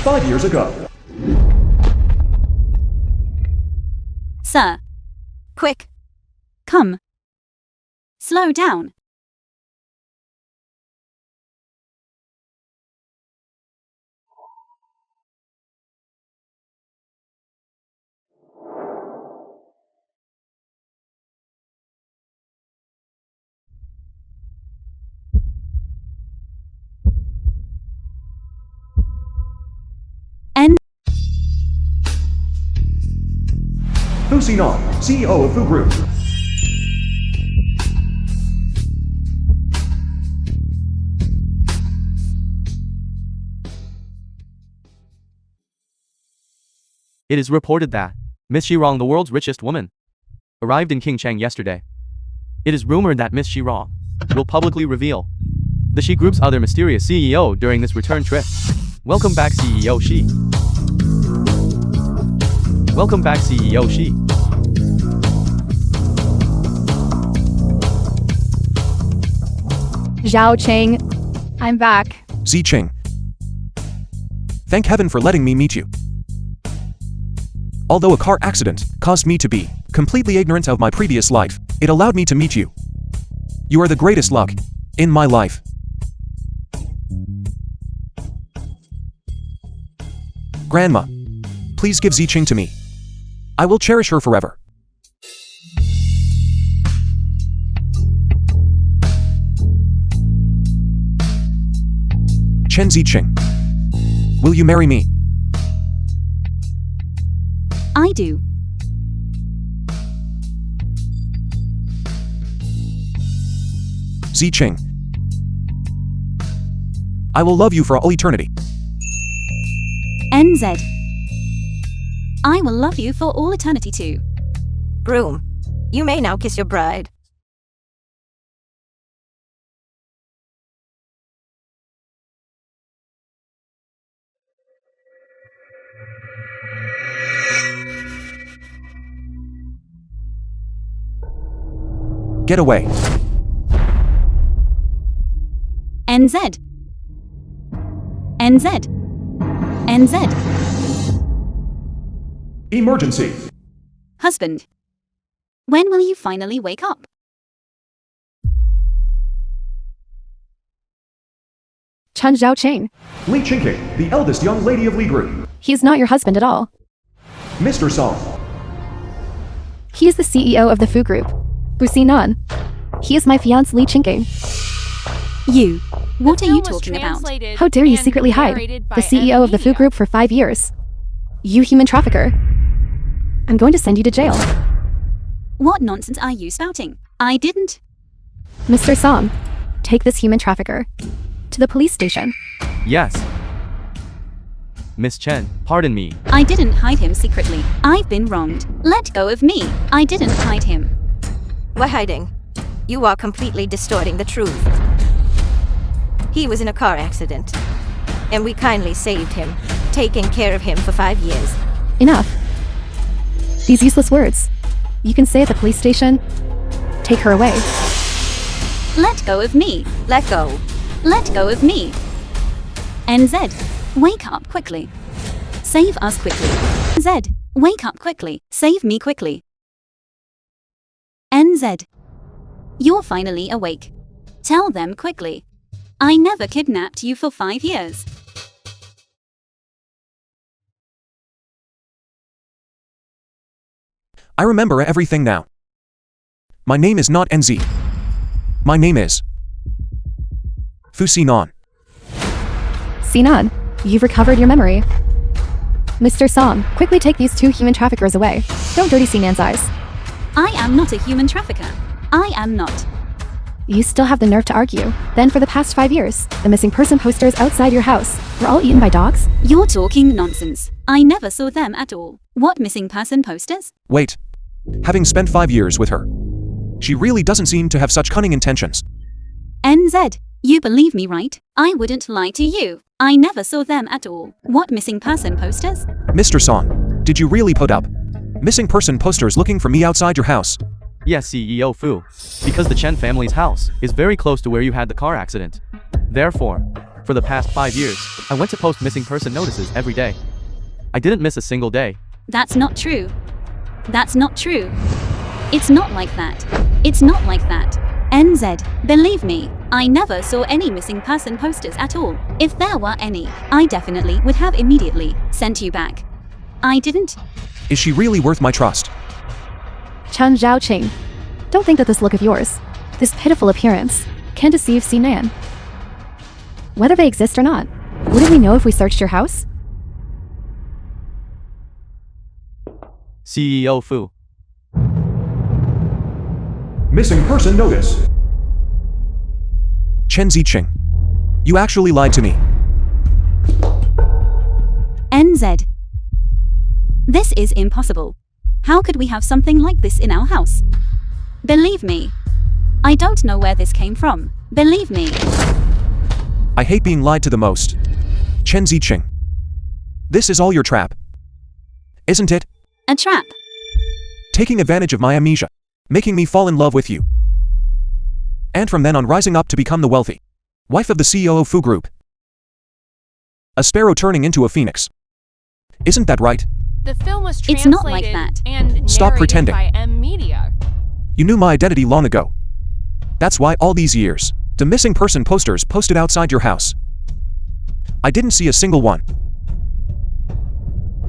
5 years ago. Sir. Quick. Come. Slow down. Fusinon, CEO of Fu Group. It is reported that Miss Shirong, the world's richest woman, arrived in King Cheng yesterday. It is rumored that Miss Shirong will publicly reveal the Shi Group's other mysterious CEO during this return trip. Welcome back, CEO Shi. Welcome back, CEO Shi. Zhao Cheng, I'm back. Zicheng. Thank heaven for letting me meet you. Although a car accident caused me to be completely ignorant of my previous life, it allowed me to meet you. You are the greatest luck in my life. Grandma, please give Zicheng to me. I will cherish her forever. Chen Zicheng, will you marry me? I do. Zicheng, I will love you for all eternity. NZ. I will love you for all eternity too. Groom, you may now kiss your bride. Get away. NZ. NZ. NZ. Emergency. Husband. When will you finally wake up? Chen Zhao Cheng. Li Qingqing, the eldest young lady of Li Group. He's not your husband at all. Mr. Song. He is the CEO of the Fu Group. Businan. He is my fiancé Li Qingqing. You. What are you talking about? How dare you secretly hide the CEO of the Fu Group for 5 years? You human trafficker. I'm going to send you to jail. What nonsense are you spouting? I didn't. Mr. Song, take this human trafficker to the police station. Yes. Miss Chen, pardon me. I didn't hide him secretly. I've been wronged. Let go of me. I didn't hide him. What hiding? You are completely distorting the truth. He was in a car accident, and we kindly saved him, taking care of him for 5 years. Enough. These useless words. You can say at the police station, take her away. Let go of me. Let go. Let go of me. NZ. Wake up quickly. Save us quickly. NZ. Wake up quickly. Save me quickly. NZ. You're finally awake. Tell them quickly. I never kidnapped you for 5 years. I remember everything now. My name is not NZ. My name is Fusinon. Sinan, you've recovered your memory. Mr. Song, quickly take these 2 human traffickers away. Don't dirty Sinan's eyes. I am not a human trafficker. I am not. You still have the nerve to argue. Then for the past 5 years, the missing person posters outside your house were all eaten by dogs? You're talking nonsense. I never saw them at all. What missing person posters? Wait. Having spent 5 years with her, she really doesn't seem to have such cunning intentions. NZ. You believe me, right? I wouldn't lie to you. I never saw them at all. What missing person posters? Mr. Song, did you really put up missing person posters looking for me outside your house? Yes, CEO Fu. Because the Chen family's house is very close to where you had the car accident. Therefore, For the past 5 years, I went to post missing person notices every day. I didn't miss a single day. That's not true. That's not true. It's not like that. It's not like that. NZ, believe me, I never saw any missing person posters at all. If there were any, I definitely would have immediately sent you back. I didn't. Is she really worth my trust? Chen Zhaoqing. Don't think that this look of yours, this pitiful appearance, can deceive Sinan. Whether they exist or not, wouldn't we know if we searched your house? CEO Fu. Missing person notice. Chen Ziqing. You actually lied to me. NZ. This is impossible. How could we have something like this in our house? Believe me. I don't know where this came from. Believe me. I hate being lied to the most. Chen Ziqing. This is all your trap. Isn't it? A trap. Taking advantage of my amnesia. Making me fall in love with you. And from then on rising up to become the wealthy wife of the CEO of Fu Group. A sparrow turning into a phoenix. Isn't that right? The film was It's translated not like that. and Stop narrated pretending. by M Media. You knew my identity long ago. That's why all these years, the missing person posters posted outside your house. I didn't see a single one.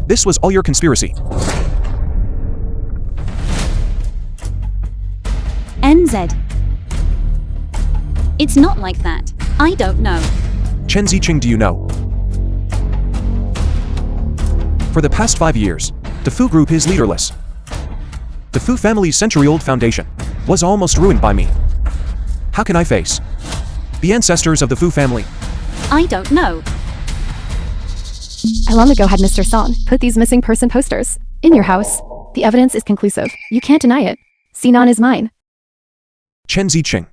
This was all your conspiracy. NZ. It's not like that. I don't know. Chen Ziqing, do you know? For the past 5 years, the Fu Group is leaderless. The Fu family's century-old foundation was almost ruined by me. How can I face the ancestors of the Fu family? I don't know. I long ago had Mr. Song put these missing person posters in your house. The evidence is conclusive. You can't deny it. Sinan is mine. Chen Ziqing.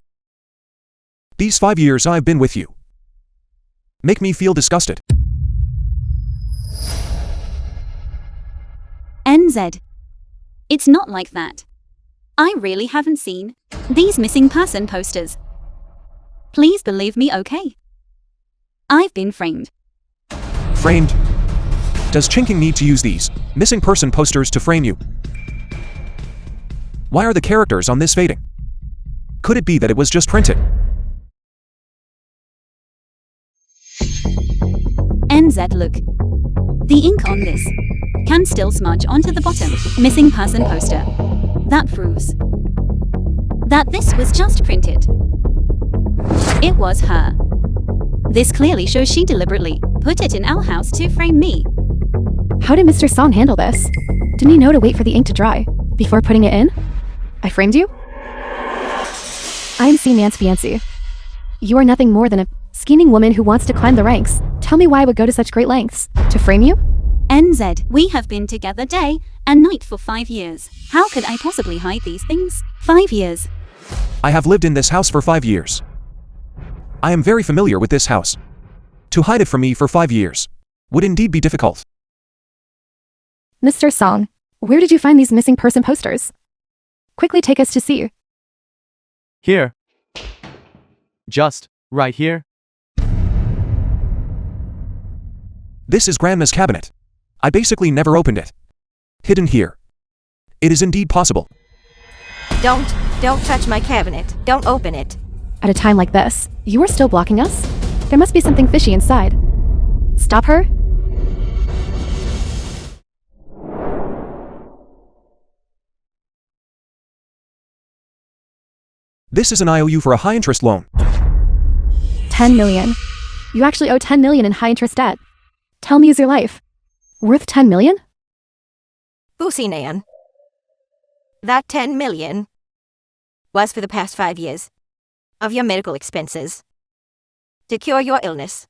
These 5 years I've been with you make me feel disgusted. NZ. It's not like that. I really haven't seen these missing person posters. Please believe me, okay? I've been framed. Framed? Does Chinking need to use these missing person posters to frame you? Why are the characters on this fading? Could it be that it was just printed? NZ, look. The ink on this can still smudge onto the bottom missing person poster. That proves that this was just printed. It was her. This clearly shows she deliberately put it in our house to frame me. How did Mr. Song handle this? Didn't he know to wait for the ink to dry before putting it in? I framed you? I am Sinan's fiancé. You are nothing more than a scheming woman who wants to climb the ranks. Tell me why I would go to such great lengths to frame you? NZ, we have been together day and night for 5 years. How could I possibly hide these things? 5 years. I have lived in this house for 5 years. I am very familiar with this house. To hide it from me for 5 years would indeed be difficult. Mr. Song, where did you find these missing person posters? Quickly take us to see. Here. Just right here. This is Grandma's cabinet. I basically never opened it. Hidden here. It is indeed possible. Don't touch my cabinet. Don't open it. At a time like this, you are still blocking us? There must be something fishy inside. Stop her? This is an IOU for a high-interest loan. 10 million. You actually owe 10 million in high-interest debt. Tell me, is your life worth 10 million? Businan. That 10 million was for the past 5 years of your medical expenses to cure your illness.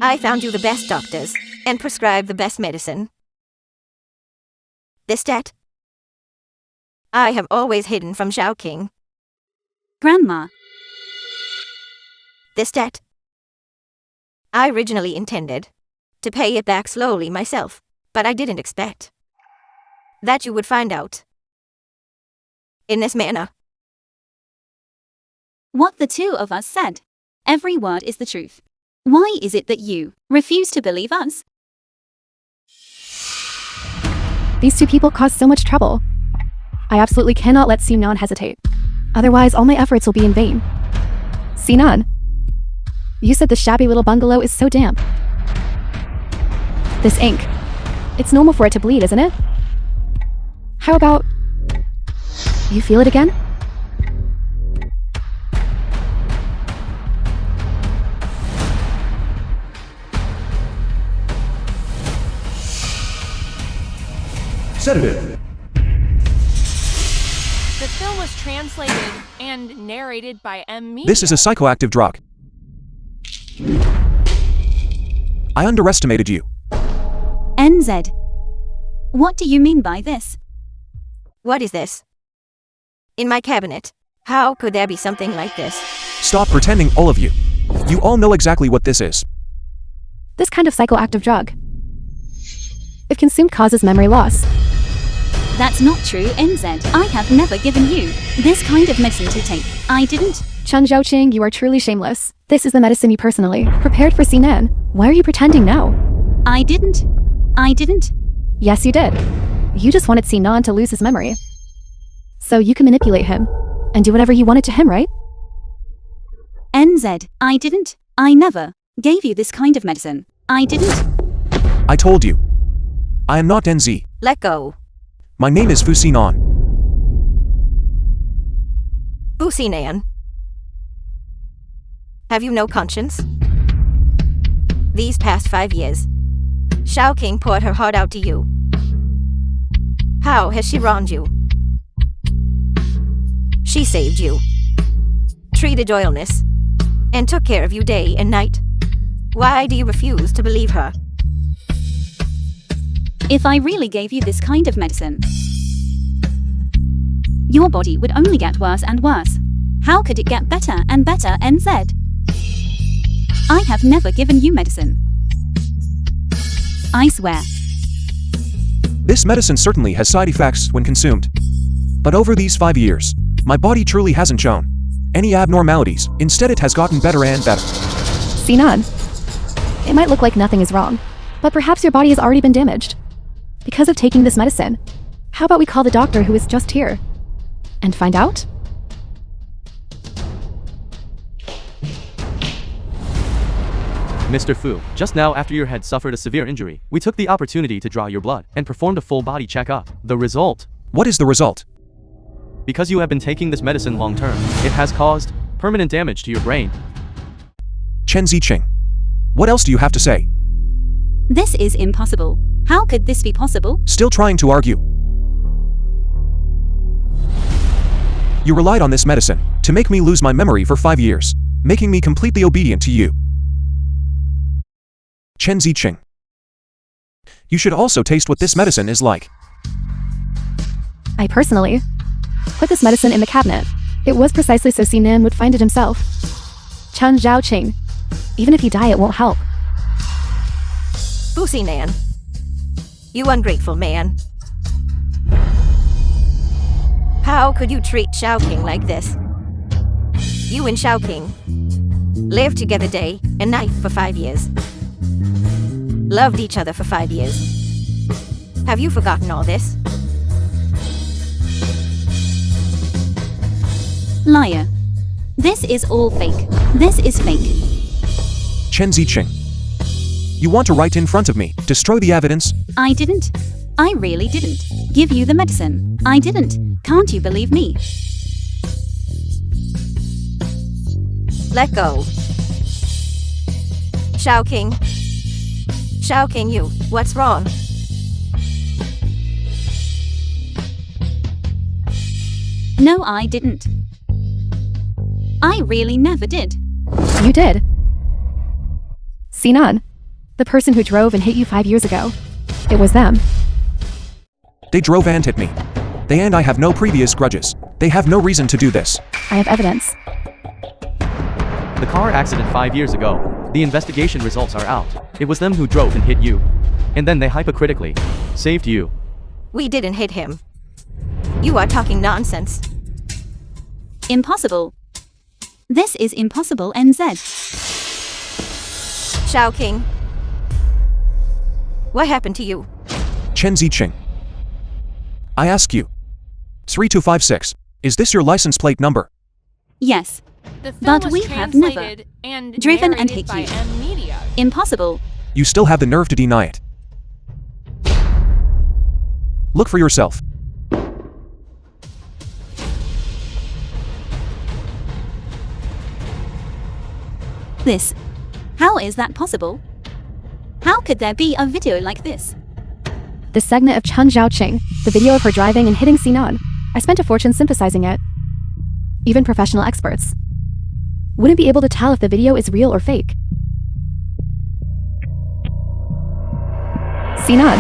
I found you the best doctors and prescribed the best medicine. This debt I have always hidden from Xiao King. Grandma. This debt I originally intended to pay it back slowly myself, but I didn't expect that you would find out in this manner. What the two of us said. Every word is the truth. Why is it that you refuse to believe us? These two people cause so much trouble. I absolutely cannot let Sinan hesitate. Otherwise, all my efforts will be in vain. Sinan, you said the shabby little bungalow is so damp. This ink, it's normal for it to bleed, isn't it? How about... you feel it again? Sedative. The film was translated and narrated by M. Media. This is a psychoactive drug. I underestimated you. NZ. What do you mean by this? What is this? In my cabinet. How could there be something like this? Stop pretending, all of you. You all know exactly what this is. This kind of psychoactive drug, if consumed, causes memory loss. That's not true, NZ. I have never given you this kind of medicine to take. I didn't. Chen Zhaoqing, you are truly shameless. This is the medicine you personally prepared for Sinan. Why are you pretending now? I didn't. I didn't. Yes, you did. You just wanted Sinan to lose his memory. So you can manipulate him and do whatever you wanted to him, right? NZ. I didn't. I never gave you this kind of medicine. I didn't. I told you. I am not NZ. Let go. My name is Fusinan. Fusinan. Have you no conscience? These past 5 years, Zhaoqing poured her heart out to you. How has she wronged you? She saved you, treated your illness, and took care of you day and night. Why do you refuse to believe her? If I really gave you this kind of medicine, your body would only get worse and worse. How could it get better and better, NZ? I have never given you medicine. I swear. This medicine certainly has side effects when consumed. But over these 5 years, my body truly hasn't shown any abnormalities. Instead, it has gotten better and better. Sinan, it might look like nothing is wrong, but perhaps your body has already been damaged because of taking this medicine. How about we call the doctor who is just here and find out? Mr. Fu, just now after your head suffered a severe injury, we took the opportunity to draw your blood and performed a full body checkup. The result? What is the result? Because you have been taking this medicine long term, it has caused permanent damage to your brain. Chen Ziqing. What else do you have to say? This is impossible. How could this be possible? Still trying to argue. You relied on this medicine to make me lose my memory for 5 years, making me completely obedient to you. Chen Ziqing. You should also taste what this medicine is like. I personally put this medicine in the cabinet. It was precisely so Sinan would find it himself. Chen Zhaoqing. Even if he die, it won't help. Fusinan. You ungrateful man. How could you treat Zhaoqing like this? You and Zhaoqing lived together day and night for 5 years. Loved each other for 5 years. Have you forgotten all this? Liar. This is all fake. This is fake. Chen Ziqing. You want to write in front of me, destroy the evidence? I didn't. I really didn't give you the medicine. I didn't. Can't you believe me? Let go. Zhaoqing. Zhaoqing, you. What's wrong? No, I didn't. I really never did. You did. Sinan, the person who drove and hit you 5 years ago. It was them. They drove and hit me. They and I have no previous grudges. They have no reason to do this. I have evidence. The car accident 5 years ago. The investigation results are out. It was them who drove and hit you. And then they hypocritically saved you. We didn't hit him. You are talking nonsense. Impossible. This is impossible, NZ. Shao King. What happened to you? Chen Ziqing. I ask you. 3256. Is this your license plate number? Yes. The film But was we have never translated and driven and narrated hit by you. M Media. Impossible. You still have the nerve to deny it. Look for yourself. This. How is that possible? How could there be a video like this? This segment of Chen Zhaoqing, the video of her driving and hitting Sinan. I spent a fortune synthesizing it. Even professional experts wouldn't be able to tell if the video is real or fake. Sinan.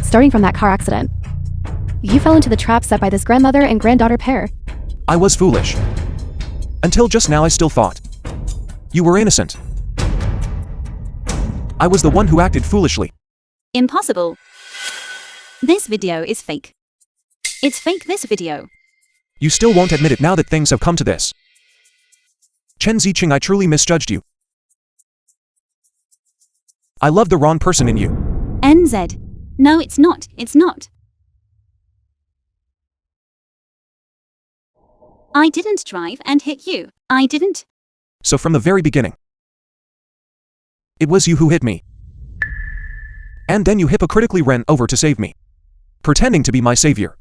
Starting from that car accident, you fell into the trap set by this grandmother and granddaughter pair. I was foolish. Until just now I still thought you were innocent. I was the one who acted foolishly. Impossible. This video is fake. It's fake, this video. You still won't admit it now that things have come to this. Chen Ziqing, I truly misjudged you. I love the wrong person in you. NZ. No, it's not. It's not. I didn't drive and hit you. I didn't. So from the very beginning, it was you who hit me. And then you hypocritically ran over to save me, pretending to be my savior,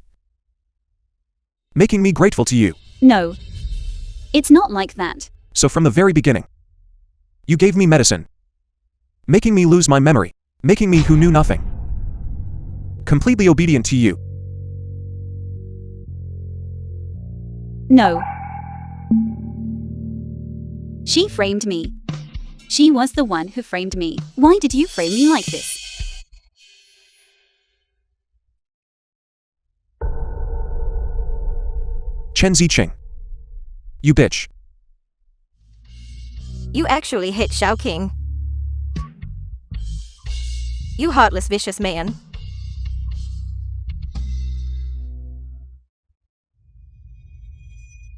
making me grateful to you. No. It's not like that. So from the very beginning, you gave me medicine, making me lose my memory, making me who knew nothing, completely obedient to you. No. She framed me. She was the one who framed me. Why did you frame me like this? Chen Ziqing. You bitch. You actually hit Shao King. You heartless, vicious man.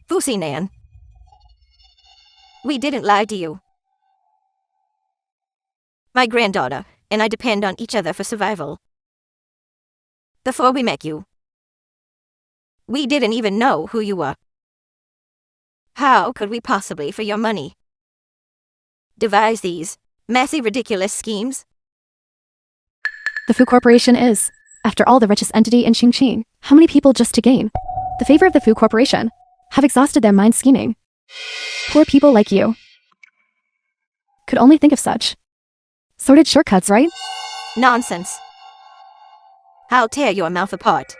Fusi Nan. We didn't lie to you. My granddaughter and I depend on each other for survival. Before we met you, we didn't even know who you were. How could we possibly, for your money, devise these messy, ridiculous schemes? The Fu Corporation is, after all, the richest entity in Qingqing. How many people just to gain the favor of the Fu Corporation have exhausted their mind scheming? Poor people like you could only think of such sordid shortcuts, right? Nonsense. I'll tear your mouth apart.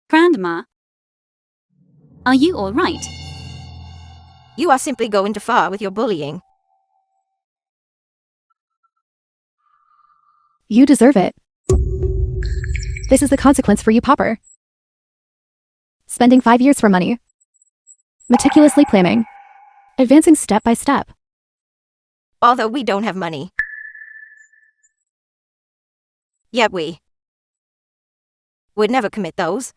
Grandma. Are you all right? You are simply going too far with your bullying. You deserve it. This is the consequence for you, Popper. Spending 5 years for money. Meticulously planning. Advancing step by step. Although we don't have money. Yet we would never commit those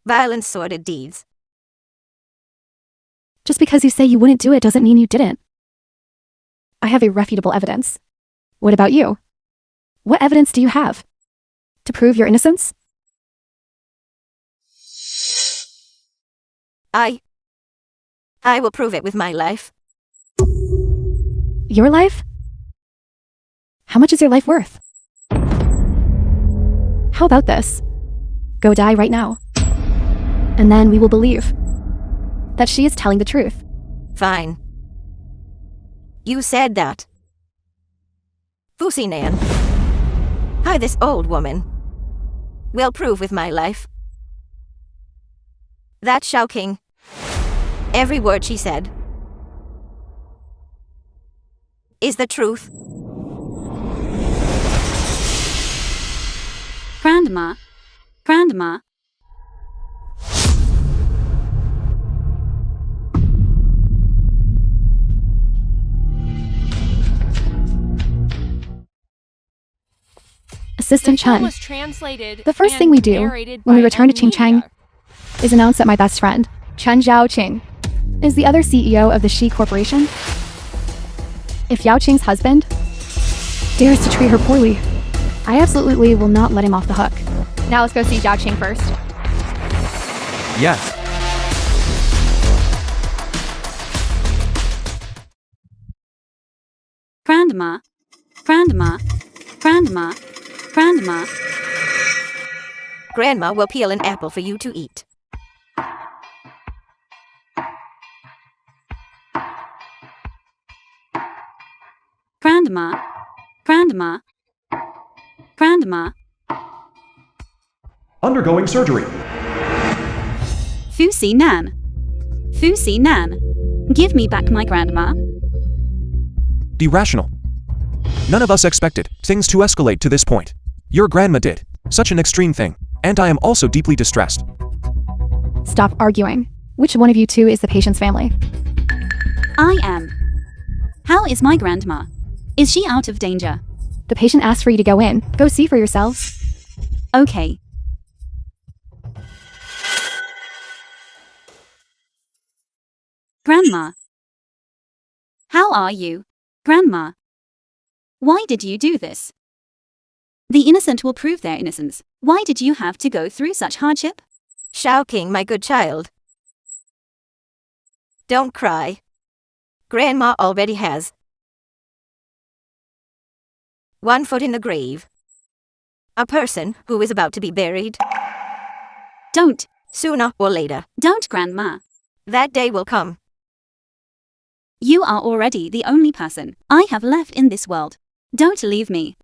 violent, sordid deeds. Just because you say you wouldn't do it doesn't mean you didn't. I have irrefutable evidence. What about you? What evidence do you have to prove your innocence? I will prove it with my life. Your life? How much is your life worth? How about this? Go die right now. And then we will believe that she is telling the truth. Fine. You said that. Fusi Nan. I, this old woman, will prove with my life that Shao King, every word she said, is the truth. Grandma. Grandma. Assistant The film Chen, was translated the first and thing we do narrated when we by return to M Qingcheng Media. is announce that my best friend, Chen Zhaoqing, is the other CEO of the She Corporation. If Yao Qing's husband dares to treat her poorly, I absolutely will not let him off the hook. Now let's go see Yao Qing first. Yes. Grandma, grandma, grandma, grandma. Grandma will peel an apple for you to eat. Grandma, grandma, grandma. Undergoing surgery. Fusi Nan, Fusi Nan. Give me back my grandma. Irrational. None of us expected things to escalate to this point. Your grandma did such an extreme thing, and I am also deeply distressed. Stop arguing. Which one of you two is the patient's family? I am. How is my grandma? Is she out of danger? The patient asked for you to go in. Go see for yourselves. Okay. Grandma. How are you, Grandma? Why did you do this? The innocent will prove their innocence. Why did you have to go through such hardship? Shao King, my good child. Don't cry. Grandma already has one foot in the grave. A person who is about to be buried. Don't. Sooner or later. Don't, Grandma. That day will come. You are already the only person I have left in this world. Don't leave me.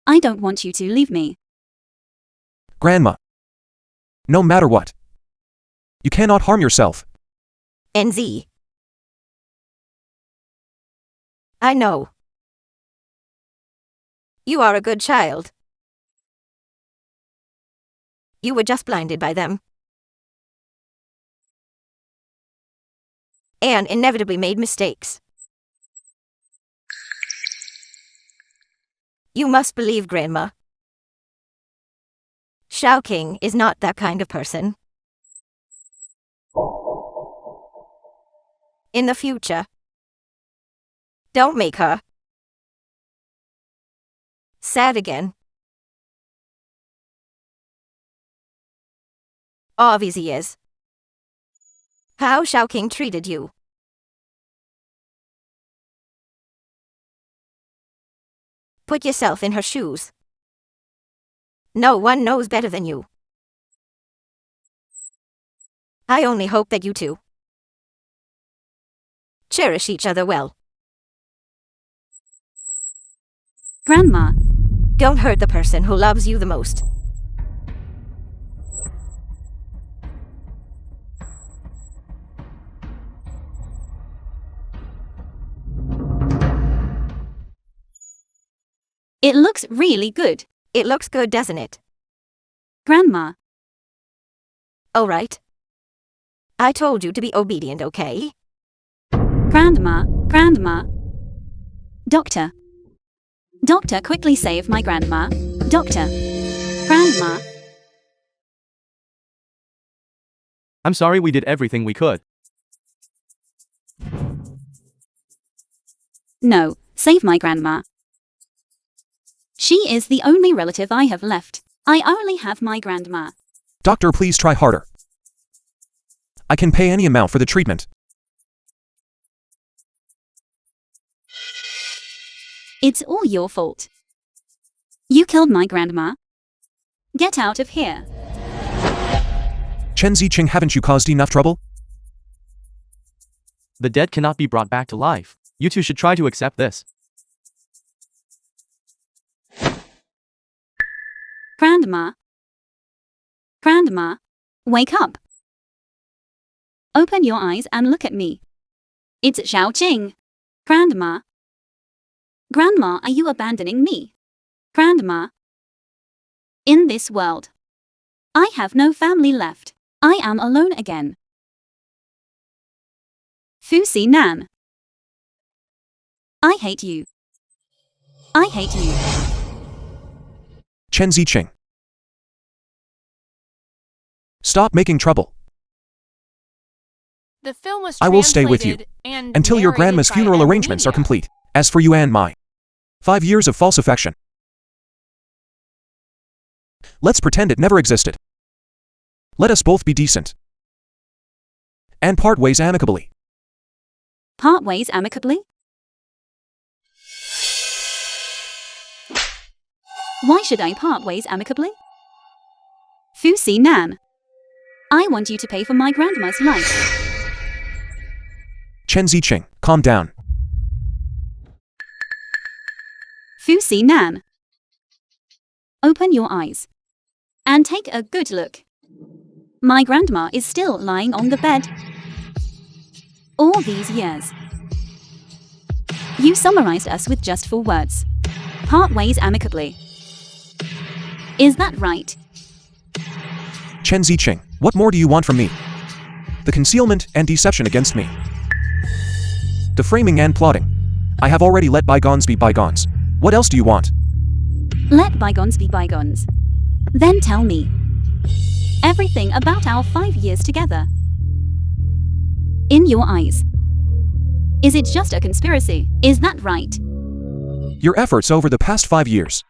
I don't want you to leave me. Grandma. No matter what. You cannot harm yourself. NZ. I know. You are a good child. You were just blinded by them. And inevitably made mistakes. You must believe, Grandma. Shao King is not that kind of person. In the future, don't make her sad again. Obviously is. How Shao King treated you. Put yourself in her shoes. No one knows better than you. I only hope that you two cherish each other well. Grandma. Don't hurt the person who loves you the most. It looks really good. It looks good, doesn't it? Grandma. All right. I told you to be obedient, okay? Grandma, Grandma. Doctor. Doctor, quickly save my grandma. Doctor. Grandma. I'm sorry, we did everything we could. No, save my grandma. She is the only relative I have left. I only have my grandma. Doctor, please try harder. I can pay any amount for the treatment. It's all your fault. You killed my grandma. Get out of here. Chen Ziqing, haven't you caused enough trouble? The dead cannot be brought back to life. You two should try to accept this. Grandma. Grandma. Wake up. Open your eyes and look at me. It's Xiao Qing. Grandma. Grandma, are you abandoning me? Grandma. In this world, I have no family left. I am alone again. Fusi Nan. I hate you. I hate you. Chen Ziqing. Stop making trouble. The film was I will stay with you translated and until your narrated grandma's by funeral M arrangements are Media. complete. As for you and my 5 years of false affection, let's pretend it never existed. Let us both be decent and part ways amicably. Part ways amicably? Why should I part ways amicably? Fu Si Nan. I want you to pay for my grandma's life. Chen Ziqing, calm down. Fu Si Nan. Open your eyes and take a good look. My grandma is still lying on the bed. All these years. You summarized us with just 4 words. Part ways amicably. Is that right? Chen Ziqing, what more do you want from me? The concealment and deception against me. The framing and plotting. I have already let bygones be bygones. What else do you want? Let bygones be bygones. Then tell me everything about our 5 years together. In your eyes, is it just a conspiracy? Is that right? Your efforts over the past 5 years,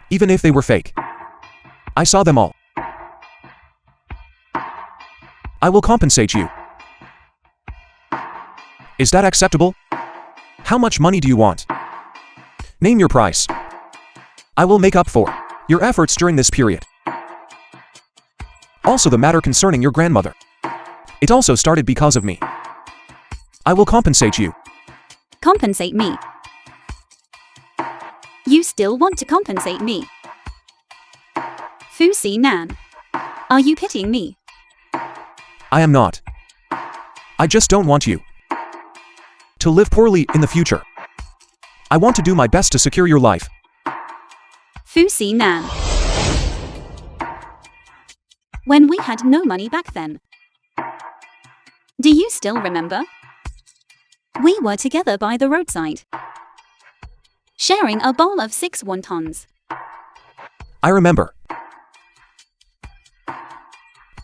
even if they were fake, I saw them all. I will compensate you. Is that acceptable? How much money do you want? Name your price. I will make up for your efforts during this period. Also, the matter concerning your grandmother. It also started because of me. I will compensate you. Compensate me. You still want to compensate me? Fu Si Nan. Are you pitying me? I am not. I just don't want you to live poorly in the future. I want to do my best to secure your life. Fu Si Nan. When we had no money back then. Do you still remember? We were together by the roadside, sharing a bowl of 6 wontons. I remember.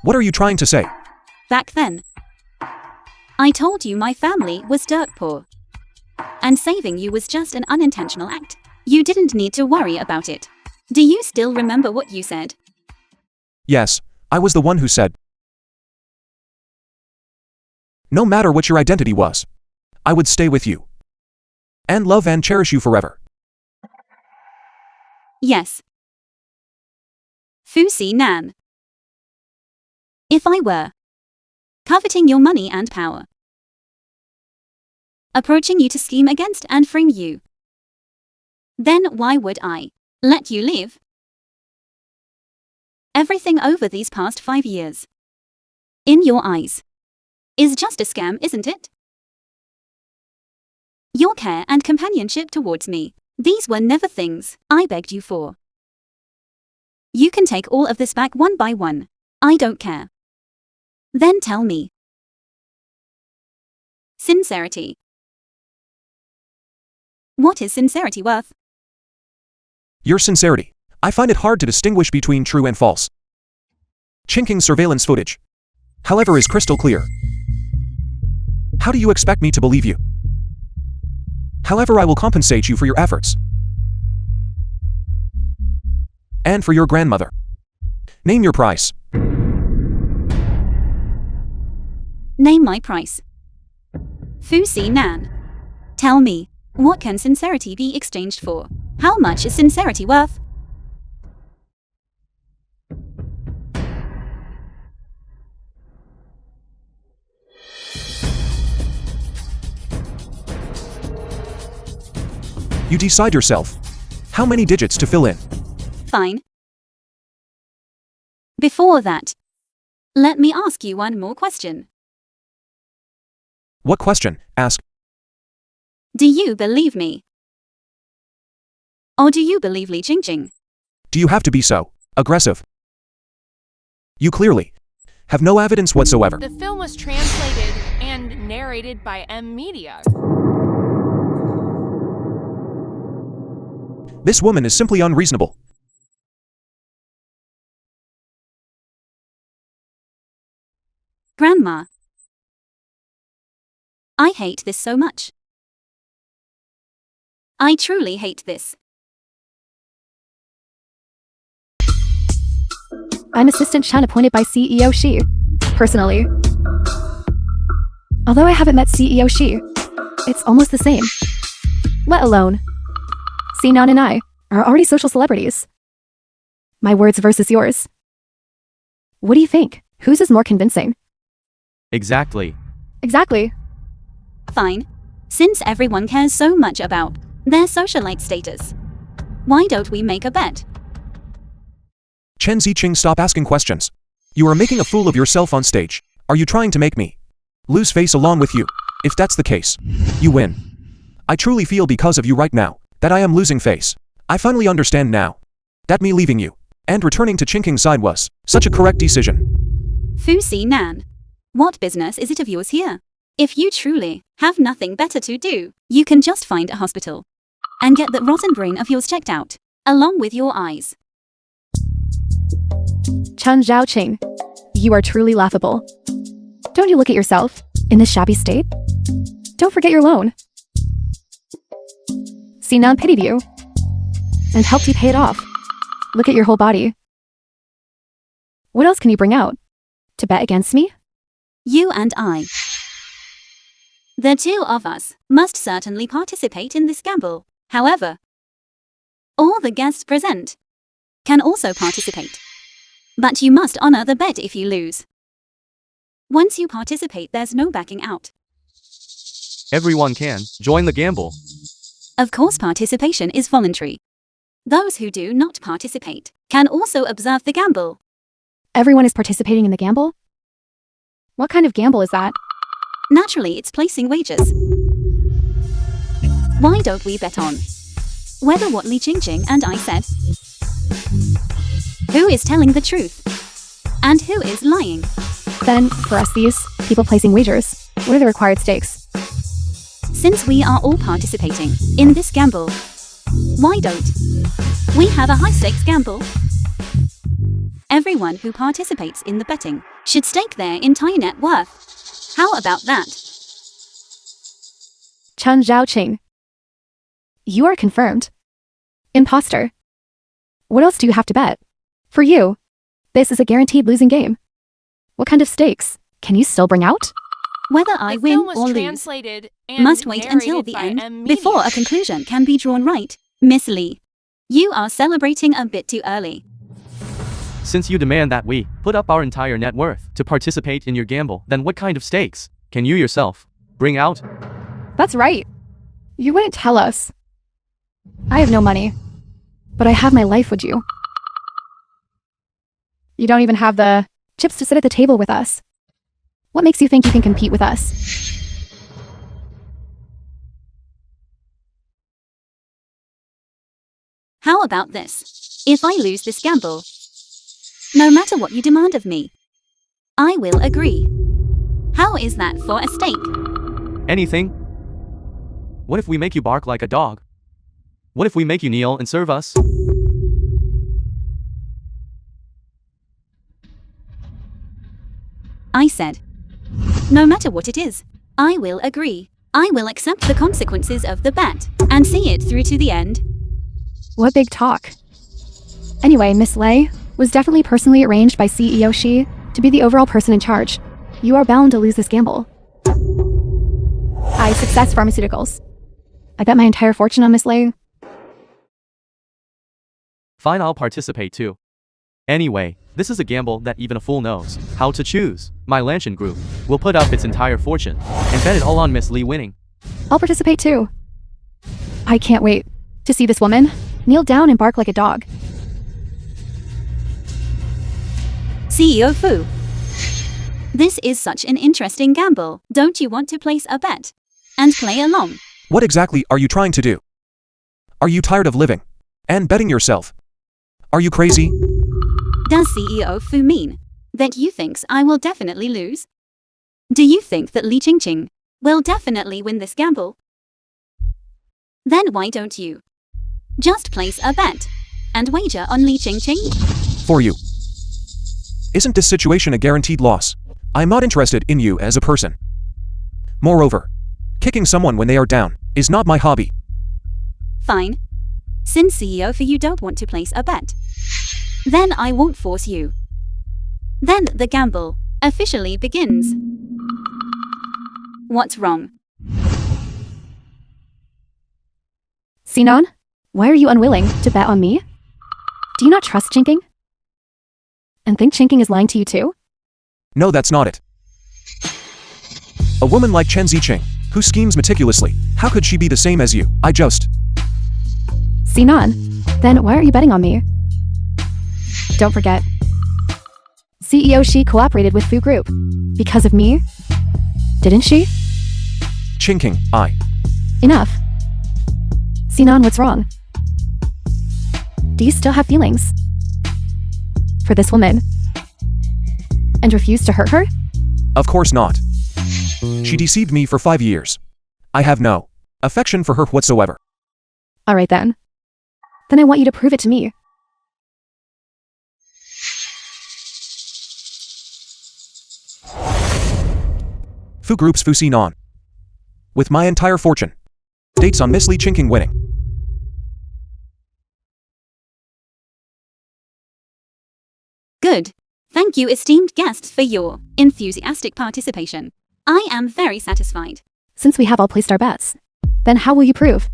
What are you trying to say? Back then, I told you my family was dirt poor, and saving you was just an unintentional act. You didn't need to worry about it. Do you still remember what you said? Yes, I was the one who said, no matter what your identity was, I would stay with you and love and cherish you forever. Yes. Fu Si Nan. If I were coveting your money and power, approaching you to scheme against and frame you, then why would I let you live? Everything over these past 5 years, in your eyes, is just a scam, isn't it? Your care and companionship towards me, these were never things I begged you for. You can take all of this back one by one. I don't care. Then tell me. Sincerity. What is sincerity worth? Your sincerity. I find it hard to distinguish between true and false. Chinking surveillance footage, however, is crystal clear. How do you expect me to believe you? However, I will compensate you for your efforts. And for your grandmother. Name your price. Name my price. Fu Si Nan. Tell me, what can sincerity be exchanged for? How much is sincerity worth? You decide yourself. How many digits to fill in? Fine. Before that, let me ask you one more question. What question? Ask. Do you believe me? Or do you believe Li Jingjing? Do you have to be so aggressive? You clearly have no evidence whatsoever. The film was translated and narrated by M Media. This woman is simply unreasonable. Grandma, I hate this so much. I truly hate this. I'm Assistant Chen appointed by CEO Shi. Personally. Although I haven't met CEO Shi, it's almost the same. Let alone, Sinan and I are already social celebrities. My words versus yours. What do you think? Whose is more convincing? Exactly. Exactly. Fine. Since everyone cares so much about their socialite status, why don't we make a bet? Chen Ziqing, stop asking questions. You are making a fool of yourself on stage. Are you trying to make me lose face along with you? If that's the case, you win. I truly feel because of you right now that I am losing face. I finally understand now that me leaving you and returning to Qingqing's side was such a correct decision. Fu Sinan, what business is it of yours here? If you truly have nothing better to do, you can just find a hospital and get that rotten brain of yours checked out, along with your eyes. Chen Zhaoqing, you are truly laughable. Don't you look at yourself in this shabby state? Don't forget your loan. Sinan pitied you and helped you pay it off. Look at your whole body. What else can you bring out to bet against me? You and I. The two of us must certainly participate in this gamble. However, all the guests present can also participate. But you must honor the bet if you lose. Once you participate, there's no backing out. Everyone can join the gamble. Of course, participation is voluntary. Those who do not participate can also observe the gamble. Everyone is participating in the gamble? What kind of gamble is that? Naturally, it's placing wagers. Why don't we bet on whether what Li Qingqing and I said? Who is telling the truth? And who is lying? Then, for us these people placing wagers, what are the required stakes? Since we are all participating in this gamble, why don't we have a high-stakes gamble? Everyone who participates in the betting should stake their entire net worth. How about that? Chen Zhaoqing, you are confirmed. Impostor. What else do you have to bet? For you, this is a guaranteed losing game. What kind of stakes can you still bring out? Whether I The win film was or lose translated and must wait until narrated the by end M. before a Media. conclusion can be drawn, right? Miss Lee, you are celebrating a bit too early. Since you demand that we put up our entire net worth to participate in your gamble, then what kind of stakes can you yourself bring out? That's right. You wouldn't tell us. I have no money, but I have my life, would you? You don't even have the chips to sit at the table with us. What makes you think you can compete with us? How about this? If I lose this gamble, no matter what you demand of me, I will agree. How is that for a stake? Anything? What if we make you bark like a dog? What if we make you kneel and serve us? I said, no matter what it is, I will agree. I will accept the consequences of the bet and see it through to the end. What big talk. Anyway, Miss Lei was definitely personally arranged by CEO Shi to be the overall person in charge. You are bound to lose this gamble. Success Pharmaceuticals. I bet my entire fortune on Miss Lei. Fine, I'll participate too. Anyway, this is a gamble that even a fool knows how to choose. My Lanshan group will put up its entire fortune and bet it all on Miss Lee winning. I'll participate too. I can't wait to see this woman kneel down and bark like a dog. CEO Fu, this is such an interesting gamble. Don't you want to place a bet and play along? What exactly are you trying to do? Are you tired of living and betting yourself? Are you crazy? Does CEO Fu mean that you thinks I will definitely lose? Do you think that Li Qingqing will definitely win this gamble? Then why don't you just place a bet and wager on Li Qingqing? For you. Isn't this situation a guaranteed loss? I'm not interested in you as a person. Moreover, Kicking someone when they are down is not my hobby. Fine. Since CEO for you don't want to place a bet, then I won't force you. Then the gamble officially begins. What's wrong? Sinan, why are you unwilling to bet on me? Do you not trust Chinking? And think Chinking is lying to you too? No, that's not it. A woman like Chen Ziqing, who schemes meticulously, how could she be the same as you? I just... Sinan, then why aren't you betting on me? Don't forget, CEO Shi cooperated with Fu Group. Because of me? Didn't she? Chinking, Enough. Sinan, what's wrong? Do you still have feelings for this woman? And refuse to hurt her? Of course not. She deceived me for 5 years. I have no affection for her whatsoever. Alright then. Then I want you to prove it to me. Fu Group's Fu Sinan. With my entire fortune. Dates on Miss Li Chinking winning. Good. Thank you, esteemed guests, for your enthusiastic participation. I am very satisfied. Since we have all placed our bets, then how will you prove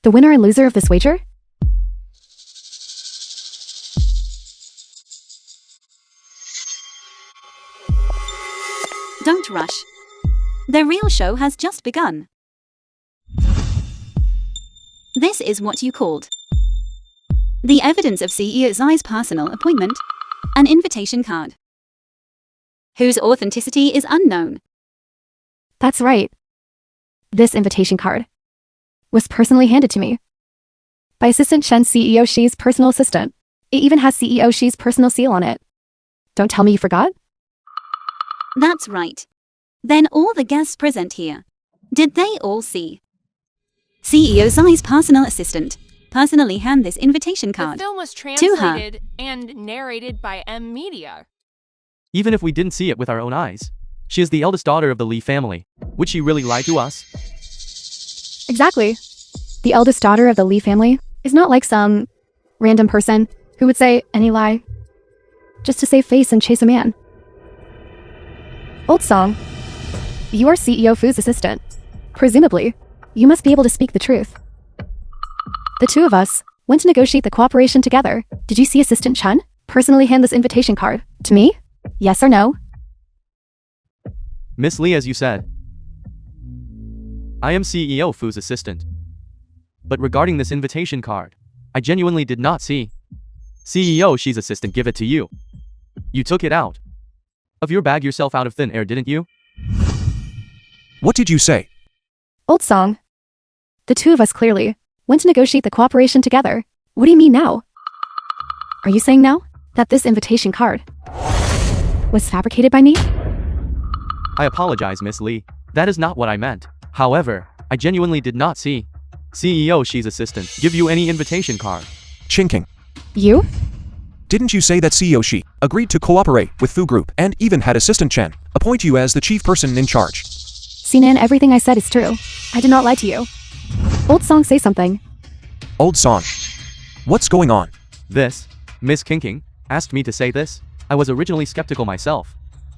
the winner and loser of this wager? Don't rush. The real show has just begun. This is what you called the evidence of CEO Zai's personal appointment, an invitation card, whose authenticity is unknown. That's right. This invitation card was personally handed to me by Assistant Chen CEO Shi's personal assistant. It even has CEO Shi's personal seal on it. Don't tell me you forgot? That's right. Then all the guests present here, did they all see CEO Zai's personal assistant personally hand this invitation card The film was to her? translated and narrated by M Media. Even if we didn't see it with our own eyes, she is the eldest daughter of the Li family. Would she really lie to us? Exactly. The eldest daughter of the Li family is not like some random person who would say any lie just to save face and chase a man. Old song. You are CEO Fu's assistant. Presumably, you must be able to speak the truth. The two of us went to negotiate the cooperation together. Did you see Assistant Chen personally hand this invitation card to me? Yes or no? Miss Li, as you said, I am CEO Fu's assistant. But regarding this invitation card, I genuinely did not see CEO Shi's assistant give it to you. You took it out of your bag yourself out of thin air, didn't you? What did you say? Old song. The two of us clearly went to negotiate the cooperation together. What do you mean now? Are you saying now that this invitation card was fabricated by me? I apologize, Miss Li. That is not what I meant. However, I genuinely did not see CEO Shi's assistant give you any invitation card. Chinking. You? Didn't you say that CEO Shi agreed to cooperate with Fu Group and even had Assistant Chen appoint you as the chief person in charge? Sinan, everything I said is true. I did not lie to you. Old song, say something. Old song. What's going on? This, Miss Kinking, asked me to say this. I was originally skeptical myself,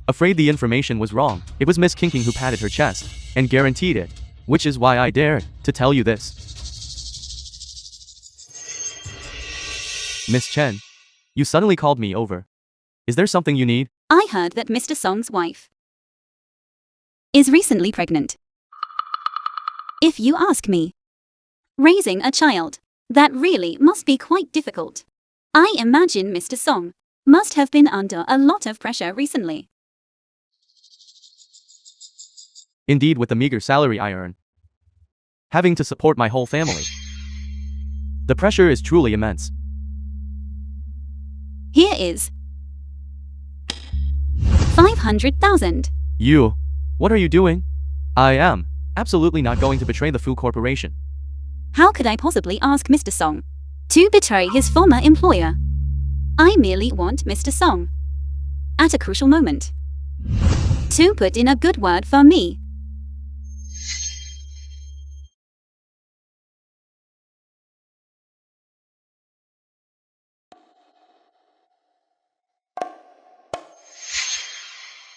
afraid the information was wrong. It was Miss Kinking who patted her chest and guaranteed it, which is why I dared to tell you this. Miss Chen, you suddenly called me over. Is there something you need? I heard that Mr. Song's wife is recently pregnant. If you ask me, raising a child, that really must be quite difficult. I imagine Mr. Song must have been under a lot of pressure recently. Indeed, with the meager salary I earn, having to support my whole family, the pressure is truly immense. Here is 500,000. You, what are you doing? I am absolutely not going to betray the Fu Corporation. How could I possibly ask Mr. Song to betray his former employer? I merely want Mr. Song, at a crucial moment, to put in a good word for me.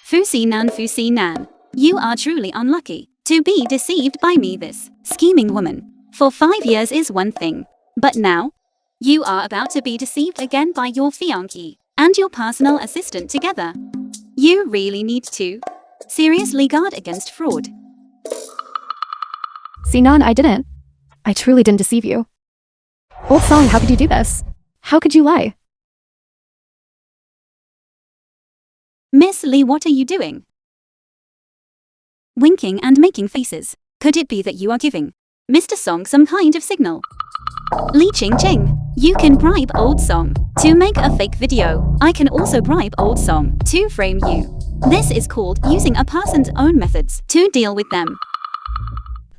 Fusinan. You are truly unlucky to be deceived by me, this scheming woman. For 5 years is one thing, but now you are about to be deceived again by your fiancé and your personal assistant together. You really need to seriously guard against fraud. Sinan, I didn't. I truly didn't deceive you. Old Song, how could you do this? How could you lie? Miss Lee, what are you doing? Winking and making faces. Could it be that you are giving Mr. Song some kind of signal? Lee Ching, you can bribe Old Song to make a fake video. I can also bribe Old Song to frame you. This is called using a person's own methods to deal with them.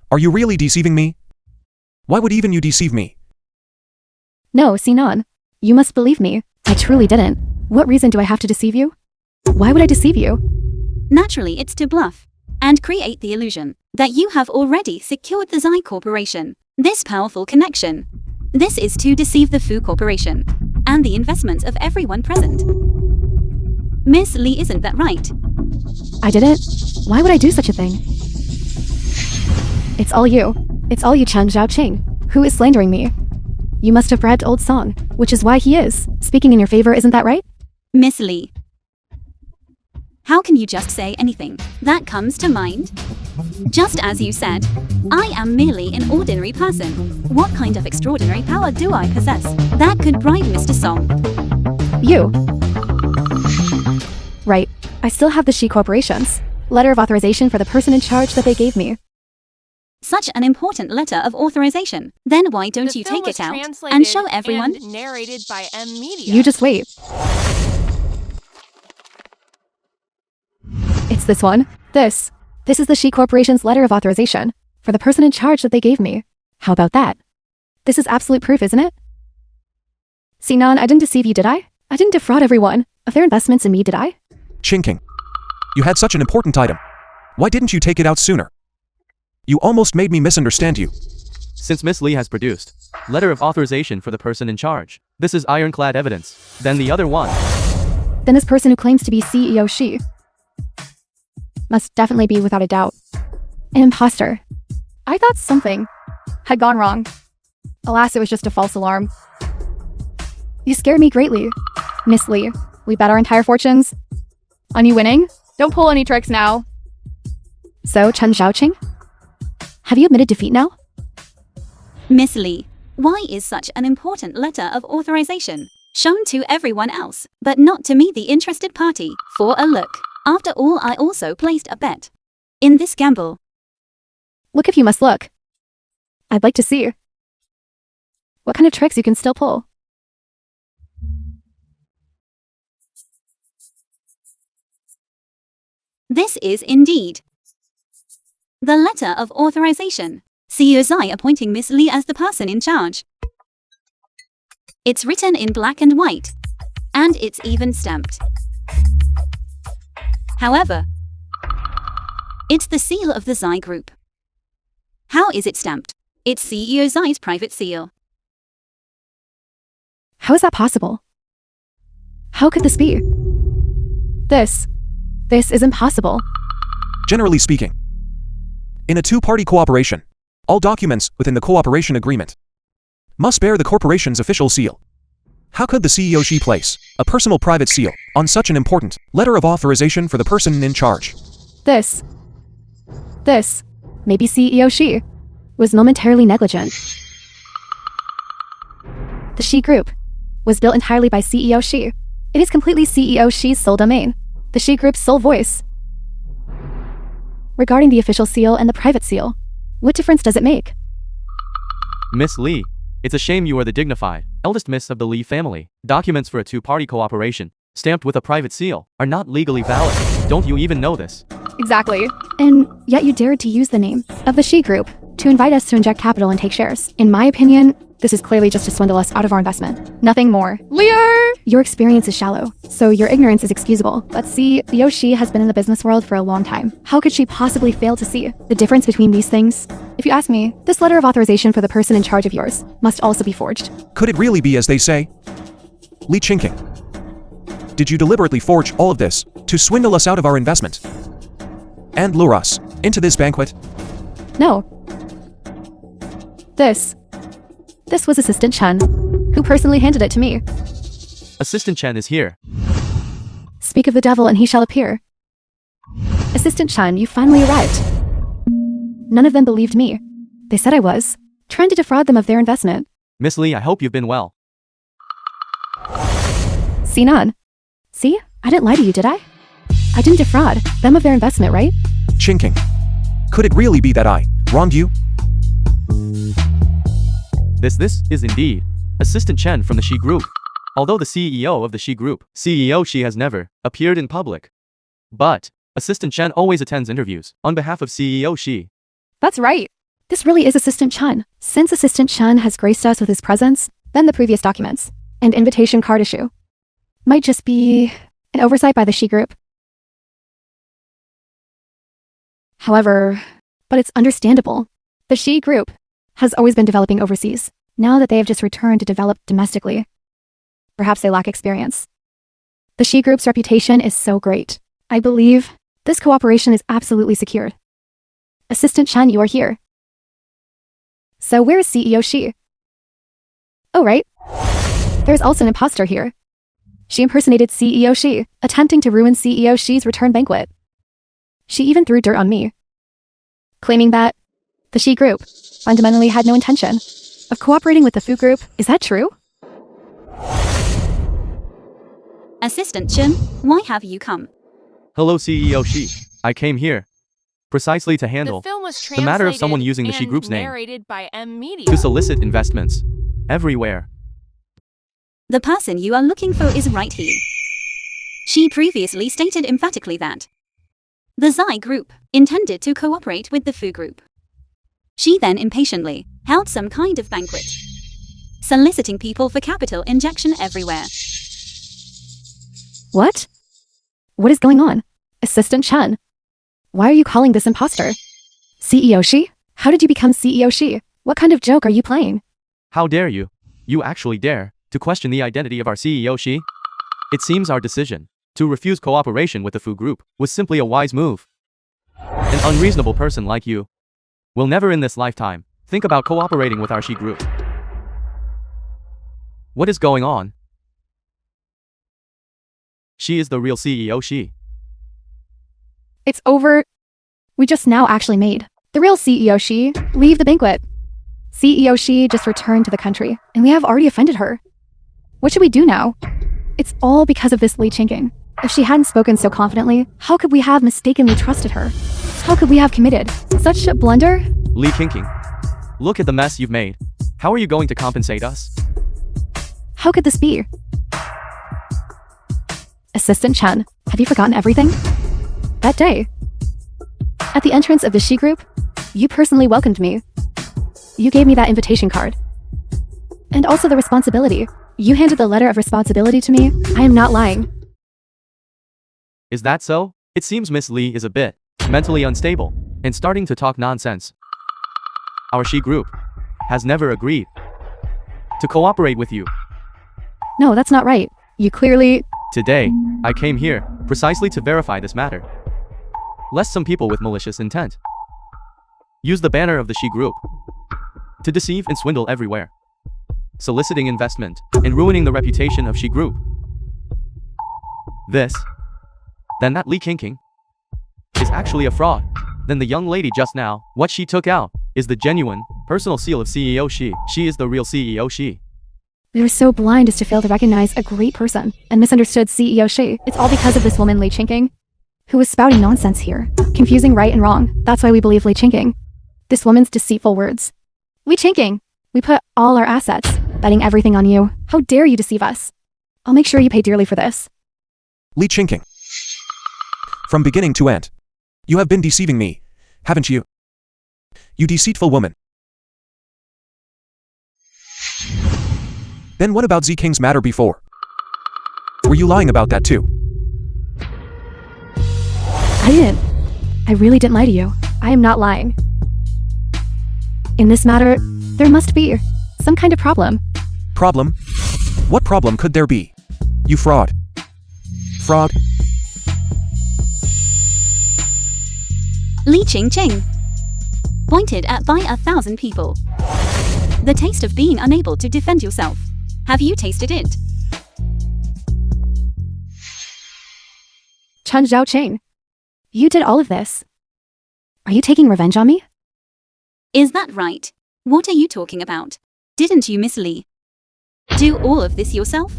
Are you really deceiving me? Why would even you deceive me? No, Sinan. You must believe me. I truly didn't. What reason do I have to deceive you? Why would I deceive you? Naturally, it's to bluff and create the illusion that you have already secured the Zai Corporation. This powerful connection. This is to deceive the Fu Corporation and the investments of everyone present. Miss Lee, isn't that right? I didn't. Why would I do such a thing? It's all you. It's all you, Chen Zhaoqing, who is slandering me. You must have bribed Old Song, which is why he is speaking in your favor, isn't that right? Miss Lee, how can you just say anything that comes to mind? Just as you said, I am merely an ordinary person. What kind of extraordinary power do I possess that could bribe Mr. Song? You. Right. I still have the She Corporation's letter of authorization for the person in charge that they gave me. Such an important letter of authorization. Then why don't you take it out and show everyone? And narrated by M Media. You just wait. It's this one. This is the She Corporation's letter of authorization for the person in charge that they gave me. How about that? This is absolute proof, isn't it? Sinan, I didn't deceive you, did I? I didn't defraud everyone of their investments in me, did I? Chinking. You had such an important item. Why didn't you take it out sooner? You almost made me misunderstand you. Since Miss Lee has produced letter of authorization for the person in charge, this is ironclad evidence. Then the other one. Then this person who claims to be CEO She must definitely be, without a doubt, an impostor. I thought something had gone wrong. Alas, it was just a false alarm. You scared me greatly. Miss Lee, we bet our entire fortunes on you winning. Don't pull any tricks now. So, Chen Zhaoqing, have you admitted defeat now? Miss Lee, why is such an important letter of authorization shown to everyone else, but not to me, the interested party, for a look? After all, I also placed a bet in this gamble. Look if you must look. I'd like to see what kind of tricks you can still pull. This is indeed the letter of authorization. CEO Zai appointing Miss Lee as the person in charge. It's written in black and white, and it's even stamped. However, it's the seal of the Zai Group. How is it stamped? It's CEO Zai's private seal. How is that possible? How could this be? This is impossible. Generally speaking, in a two-party cooperation, all documents within the cooperation agreement must bear the corporation's official seal. How could the CEO She place a personal private seal on such an important letter of authorization for the person in charge? This, maybe CEO She was momentarily negligent. The She Group was built entirely by CEO She. It is completely CEO She's sole domain, the She Group's sole voice. Regarding the official seal and the private seal, what difference does it make? Miss Lee, it's a shame you are the dignified eldest miss of the Lee family. Documents for a two-party cooperation, stamped with a private seal, are not legally valid. Don't you even know this? Exactly. And yet you dared to use the name of the She Group to invite us to inject capital and take shares. In my opinion, this is clearly just to swindle us out of our investment. Nothing more. Lear! Your experience is shallow, so your ignorance is excusable. But see, Liu Shi has been in the business world for a long time. How could she possibly fail to see the difference between these things? If you ask me, this letter of authorization for the person in charge of yours must also be forged. Could it really be as they say? Lee Chinking. Did you deliberately forge all of this to swindle us out of our investment? And lure us into this banquet? No. This was Assistant Chen, who personally handed it to me. Assistant Chen is here. Speak of the devil and he shall appear. Assistant Chen, you finally arrived. None of them believed me. They said I was trying to defraud them of their investment. Miss Lee, I hope you've been well. See, none. See? I didn't lie to you, did I? I didn't defraud them of their investment, right? Chinking. Could it really be that I wronged you? This is indeed Assistant Chen from the She Group. Although the CEO of the She Group, CEO She has never appeared in public. But Assistant Chen always attends interviews on behalf of CEO She. That's right. This really is Assistant Chen. Since Assistant Chen has graced us with his presence, then the previous documents and invitation card issue might just be an oversight by the She Group. However, but it's understandable. The She Group has always been developing overseas. Now that they have just returned to develop domestically, perhaps they lack experience. The She Group's reputation is so great. I believe this cooperation is absolutely secured. Assistant Chen, you are here. So where is CEO She? Oh, right. There's also an impostor here. She impersonated CEO She, attempting to ruin CEO She's return banquet. She even threw dirt on me, claiming that the She Group fundamentally had no intention of cooperating with the Fu Group. Is that true? Assistant Chen, why have you come? Hello CEO She. I came here precisely to handle The film was the matter of someone using the She and Group's name narrated by M Media. to solicit investments everywhere. The person you are looking for is right here. She previously stated emphatically that the Zai Group intended to cooperate with the Fu Group. She then impatiently held some kind of banquet, soliciting people for capital injection everywhere. What? What is going on? Assistant Chen, why are you calling this imposter? CEO She? How did you become CEO She? What kind of joke are you playing? How dare you? You actually dare to question the identity of our CEO She? It seems our decision to refuse cooperation with the Fu Group was simply a wise move. An unreasonable person like you will never in this lifetime think about cooperating with our She Group. What is going on? She is the real CEO She. It's over. We just now actually made the real CEO She leave the banquet. CEO She just returned to the country, and we have already offended her. What should we do now? It's all because of this Li Qingqing. If she hadn't spoken so confidently, how could we have mistakenly trusted her? How could we have committed such a blunder? Li Qingqing, look at the mess you've made. How are you going to compensate us? How could this be? Assistant Chen, have you forgotten everything? That day, at the entrance of the She Group, you personally welcomed me. You gave me that invitation card. And also the responsibility. You handed the letter of responsibility to me. I am not lying. Is that so? It seems Miss Lee is a bit mentally unstable and starting to talk nonsense. Our She Group has never agreed to cooperate with you. No, that's not right. You clearly... Today, I came here precisely to verify this matter, lest some people with malicious intent use the banner of the She Group to deceive and swindle everywhere, soliciting investment and ruining the reputation of She Group. Then that Li Qingqing is actually a fraud. Then the young lady just now, what she took out is the genuine personal seal of CEO She. She is the real CEO She. We were so blind as to fail to recognize a great person and misunderstood CEO She. It's all because of this woman Li Qingqing, who was spouting nonsense here, confusing right and wrong. That's why we believe Li Qingqing. This woman's deceitful words. Li Qingqing, we put all our assets, betting everything on you. How dare you deceive us? I'll make sure you pay dearly for this. Li Qingqing. From beginning to end, you have been deceiving me, haven't you? You deceitful woman. Then what about Z King's matter before? Were you lying about that too? I didn't. I really didn't lie to you. I am not lying. In this matter, there must be some kind of problem. Problem? What problem could there be? You fraud. fraud. Li Ching pointed at by 1,000 people. The taste of being unable to defend yourself. Have you tasted it? Chen Zhaoqing, you did all of this. Are you taking revenge on me? Is that right? What are you talking about? Didn't you, Miss Li, do all of this yourself?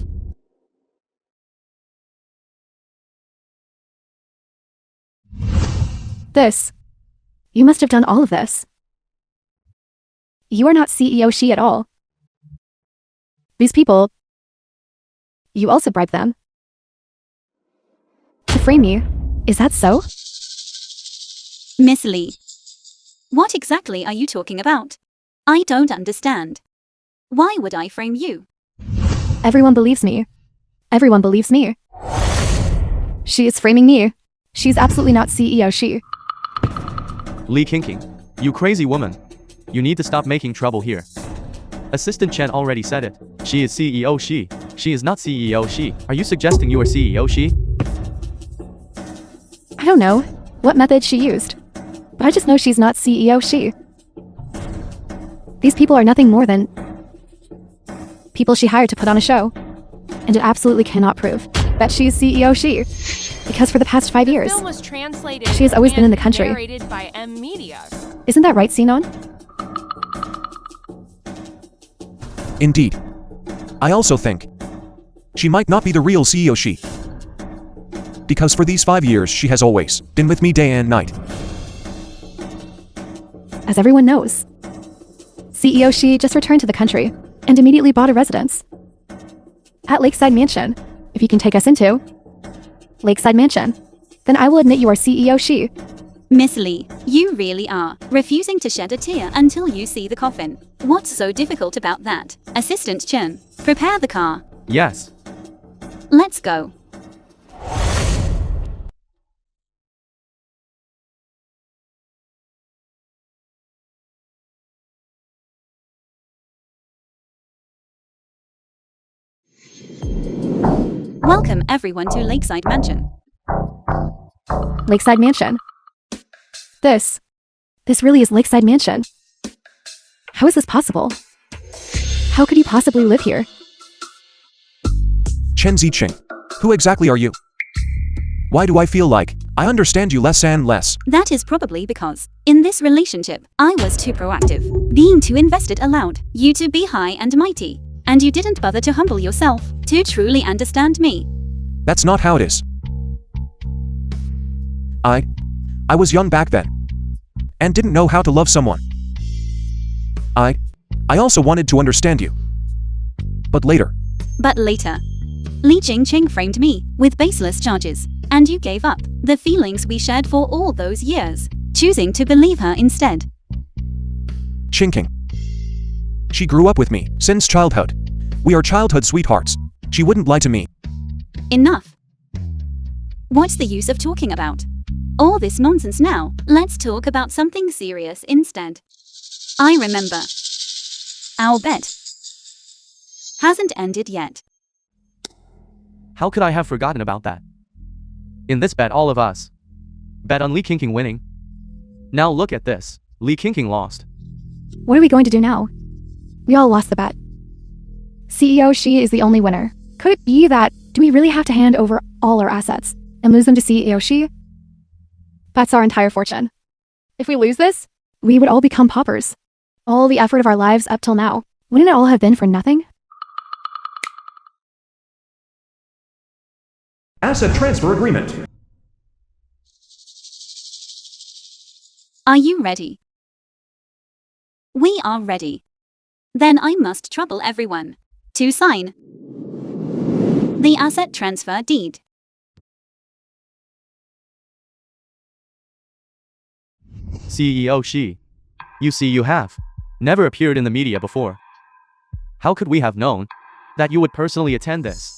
This. You must have done all of this. You are not CEO Shi at all. These people, you also bribed them to frame me. Is that so? Miss Li, what exactly are you talking about? I don't understand. Why would I frame you? Everyone believes me. Everyone believes me. She is framing me. She's absolutely not CEO Shi. Li Qingqing, you crazy woman. You need to stop making trouble here. Assistant Chen already said it. She is CEO Shi. She is not CEO Shi. Are you suggesting you are CEO Shi? I don't know what method she used, but I just know she's not CEO Shi. These people are nothing more than people she hired to put on a show, and it absolutely cannot prove that she is CEO Shi, because for the past 5 years, Film was translated she has always been in the country. narrated by M Media. Isn't that right, Sinon? Indeed. I also think she might not be the real CEO Shi. Because for these 5 years she has always been with me day and night. As everyone knows, CEO Shi just returned to the country and immediately bought a residence at Lakeside Mansion. If you can take us into Lakeside Mansion, then I will admit you are CEO Shi. Miss Li, you really are refusing to shed a tear until you see the coffin. What's so difficult about that? Assistant Chen, prepare the car. Yes. Let's go. Welcome everyone to Lakeside Mansion. Lakeside Mansion. This really is Lakeside Mansion. How is this possible? How could you possibly live here? Chen Ziqing, who exactly are you? Why do I feel like I understand you less and less? That is probably because, in this relationship, I was too proactive. Being too invested allowed you to be high and mighty, and you didn't bother to humble yourself to truly understand me. That's not how it is. I was young back then, and didn't know how to love someone. I also wanted to understand you. But later, Li Jingqing framed me with baseless charges, and you gave up the feelings we shared for all those years, choosing to believe her instead. Qingqing. She grew up with me since childhood. We are childhood sweethearts. She wouldn't lie to me. Enough. What's the use of talking about all this nonsense now? Let's talk about something serious instead. I remember. Our bet hasn't ended yet. How could I have forgotten about that? In this bet all of us bet on Li Qingqing winning. Now look at this. Li Qingqing lost. What are we going to do now? We all lost the bet. CEO Shi is the only winner. Could it be that, do we really have to hand over all our assets and lose them to CEO Shi? That's our entire fortune. If we lose this, we would all become paupers. All the effort of our lives up till now, wouldn't it all have been for nothing? Asset transfer agreement. Are you ready? We are ready. Then I must trouble everyone to sign the asset transfer deed. CEO Shi. You see, you have never appeared in the media before. How could we have known that you would personally attend this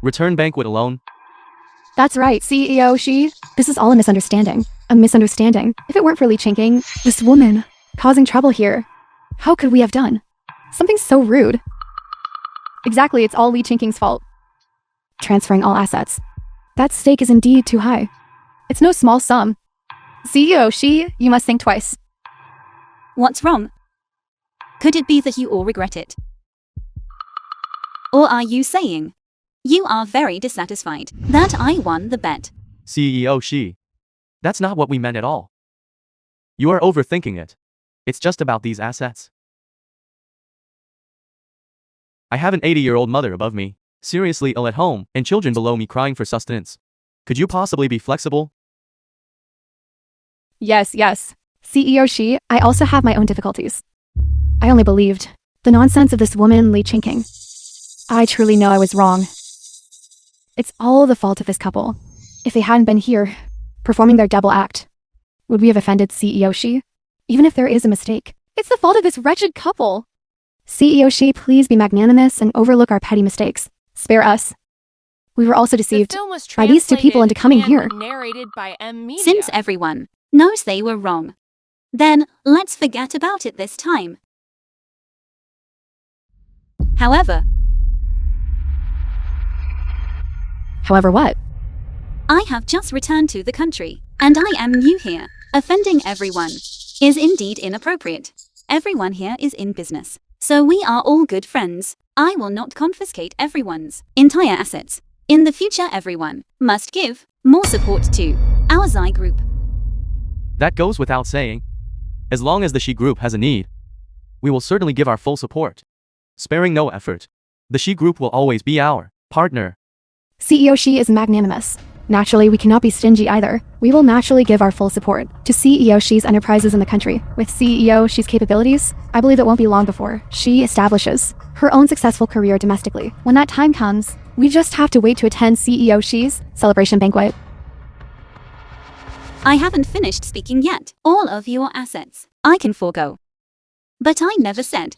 return banquet alone? That's right, CEO Shi. This is all a misunderstanding. A misunderstanding. If it weren't for Li Qingqing, this woman, causing trouble here, how could we have done something so rude? Exactly, it's all Li Qingqing's fault. transferring all assets. That stake is indeed too high. It's no small sum. CEO Shi, you must think twice. What's wrong? Could it be that you all regret it? Or are you saying you are very dissatisfied that I won the bet? CEO Shi. That's not what we meant at all. You are overthinking it. It's just about these assets. I have an 80-year-old mother above me, seriously ill at home, and children below me crying for sustenance. Could you possibly be flexible? Yes. CEO Shi, I also have my own difficulties. I only believed the nonsense of this woman Li Qingqing. I truly know I was wrong. It's all the fault of this couple. If they hadn't been here, performing their double act, would we have offended CEO Shi? Even if there is a mistake, it's the fault of this wretched couple. CEO Shi, please be magnanimous and overlook our petty mistakes. Spare us. We were also deceived by these two people into coming here. Narrated by M Media. Since everyone knows they were wrong, then let's forget about it this time. However what? I have just returned to the country, and I am new here. Offending everyone is indeed inappropriate. Everyone here is in business, so we are all good friends. I will not confiscate everyone's entire assets. In the future, everyone must give more support to our Xi group. That goes without saying. As long as the Shi group has a need, we will certainly give our full support. Sparing no effort. The Shi group will always be our partner. CEO Shi is magnanimous. Naturally, we cannot be stingy either. We will naturally give our full support to CEO Shi's enterprises in the country. With CEO Shi's capabilities, I believe it won't be long before Shi establishes her own successful career domestically. When that time comes, we just have to wait to attend CEO Shi's celebration banquet. I haven't finished speaking yet. All of your assets I can forego. But I never said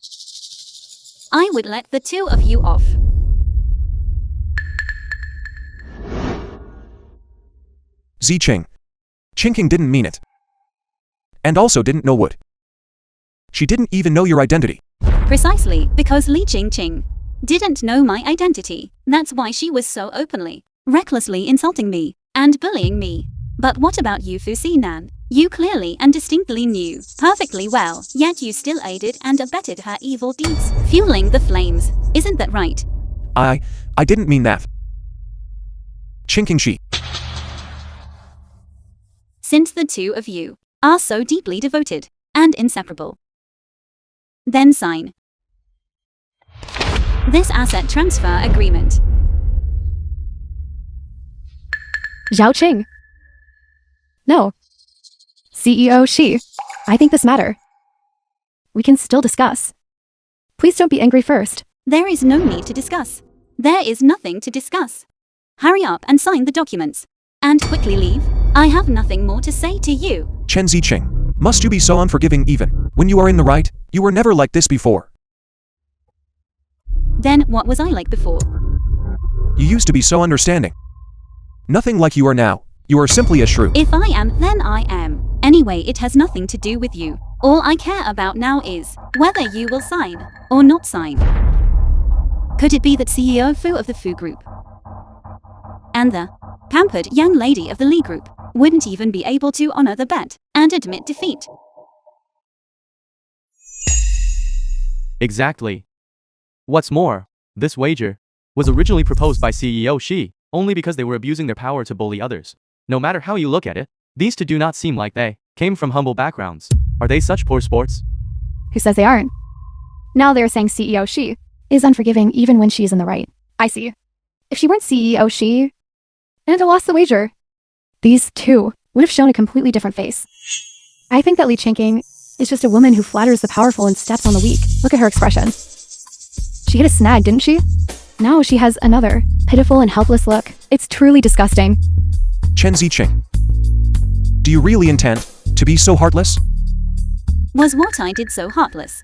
I would let the two of you off. Xi Qingqing didn't mean it. And also didn't know what. She didn't even know your identity. Precisely because Li Qingqing didn't know my identity. That's why she was so openly, recklessly insulting me and bullying me. But what about you, Fu Xinan? You clearly and distinctly knew perfectly well, yet you still aided and abetted her evil deeds, fueling the flames. Isn't that right? I didn't mean that. Qingqing Shi. Since the two of you are so deeply devoted and inseparable, then sign this asset transfer agreement. Zhao Qing. No. CEO Shi, I think this matter. We can still discuss. Please don't be angry first. There is no need to discuss. There is nothing to discuss. Hurry up and sign the documents. And quickly leave. I have nothing more to say to you. Chen Ziqing, must you be so unforgiving even when you are in the right? You were never like this before. Then what was I like before? You used to be so understanding. Nothing like you are now. You are simply a shrew. If I am, then I am. Anyway, it has nothing to do with you. All I care about now is whether you will sign or not sign. Could it be that CEO Fu of the Fu Group and the pampered young lady of the Li Group wouldn't even be able to honor the bet and admit defeat? Exactly. What's more, this wager was originally proposed by CEO Shi, only because they were abusing their power to bully others. No matter how you look at it, these two do not seem like they came from humble backgrounds. Are they such poor sports? Who says they aren't? Now they're saying CEO Shi is unforgiving even when she is in the right. I see. If she weren't CEO Shi and had lost the wager, these two would have shown a completely different face. I think that Li Qingqing is just a woman who flatters the powerful and steps on the weak. Look at her expression. She hit a snag, didn't she? Now she has another pitiful and helpless look. It's truly disgusting. Chen Ziqing, do you really intend to be so heartless? Was what I did so heartless?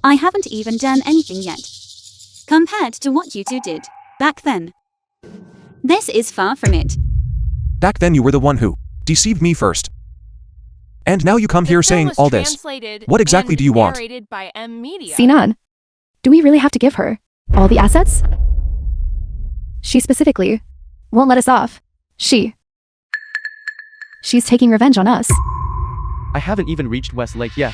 I haven't even done anything yet, compared to what you two did back then. This is far from it. Back then you were the one who deceived me first. And now you come here saying all this. What exactly do you want? Narrated by M Media. Sinan, do we really have to give her all the assets? She specifically won't let us off. She's taking revenge on us. I haven't even reached West Lake yet.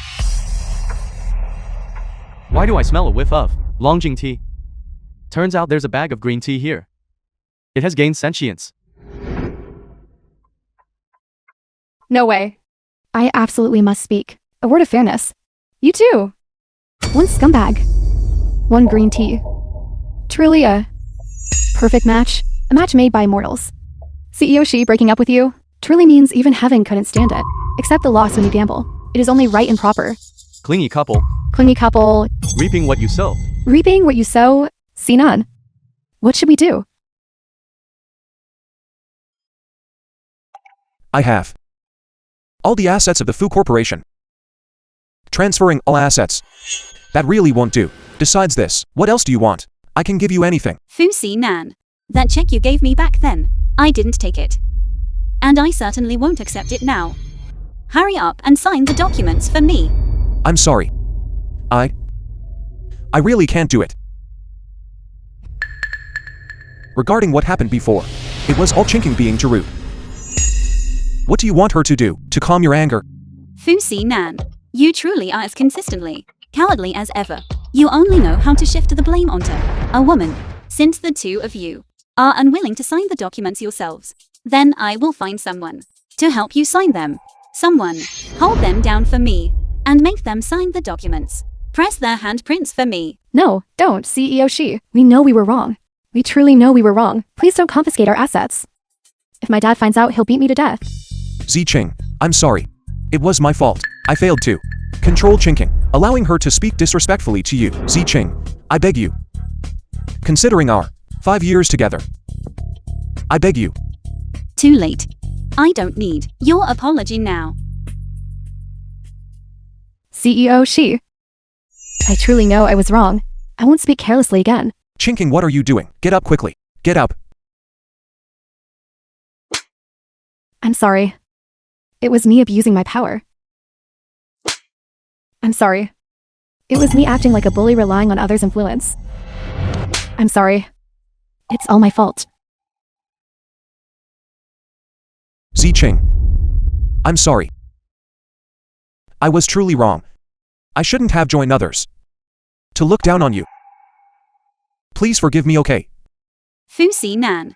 Why do I smell a whiff of Longjing tea? Turns out there's a bag of green tea here. It has gained sentience. No way. I absolutely must speak. A word of fairness. You too. One scumbag. One green tea. Truly a perfect match. A match made by mortals. CEO Shi breaking up with you truly means even heaven couldn't stand it. Accept the loss when you gamble. It is only right and proper. Clingy couple. Clingy couple. Reaping what you sow. Reaping what you sow. Sinan. What should we do? I have all the assets of the Fu Corporation. Transferring all assets. That really won't do. Besides this, what else do you want? I can give you anything. Fu Si Nan. That check you gave me back then, I didn't take it. And I certainly won't accept it now. Hurry up and sign the documents for me. I'm sorry. I really can't do it. Regarding what happened before, it was all Chinking being too rude. What do you want her to do, to calm your anger? Fu Si Nan. You truly are as consistently cowardly as ever. You only know how to shift the blame onto a woman. Since the two of you are unwilling to sign the documents yourselves, then I will find someone to help you sign them. Someone, hold them down for me, and make them sign the documents. Press their handprints for me. No, don't, CEO Shi. We know we were wrong. We truly know we were wrong. Please don't confiscate our assets. If my dad finds out, he'll beat me to death. Ziqing, I'm sorry. It was my fault. I failed to control Chinking, allowing her to speak disrespectfully to you. Ziqing, I beg you. Considering our 5 years together, I beg you. Too late. I don't need your apology now. CEO Shi. I truly know I was wrong. I won't speak carelessly again. Chinking, what are you doing? Get up quickly. Get up. I'm sorry. It was me abusing my power. I'm sorry. It was me acting like a bully relying on others' influence. I'm sorry. It's all my fault. Ziqing, I'm sorry. I was truly wrong. I shouldn't have joined others to look down on you. Please forgive me, okay? Fu Si Nan.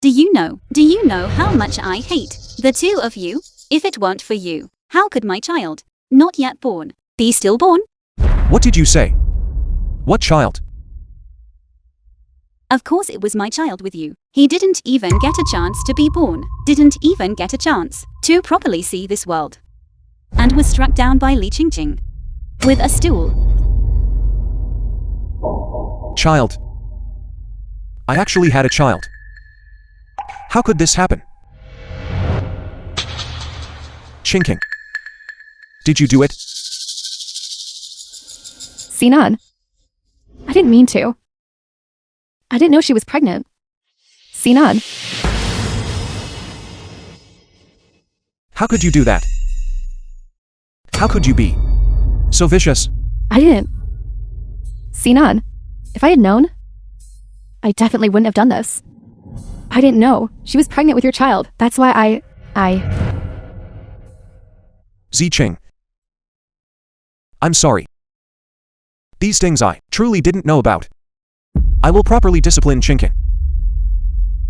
Do you know how much I hate the two of you? If it weren't for you, how could my child, not yet born, be stillborn? What did you say? What child? Of course it was my child with you. He didn't even get a chance to be born, didn't even get a chance to properly see this world, and was struck down by Li Qingqing with a stool. Child. I actually had a child. How could this happen? Chinking. Did you do it? Sinan. I didn't mean to. I didn't know she was pregnant. Sinan. How could you do that? How could you be so vicious? I didn't. Sinan. If I had known, I definitely wouldn't have done this. I didn't know. She was pregnant with your child. That's why I... Ziqing. I'm sorry. These things I truly didn't know about. I will properly discipline Chinkin.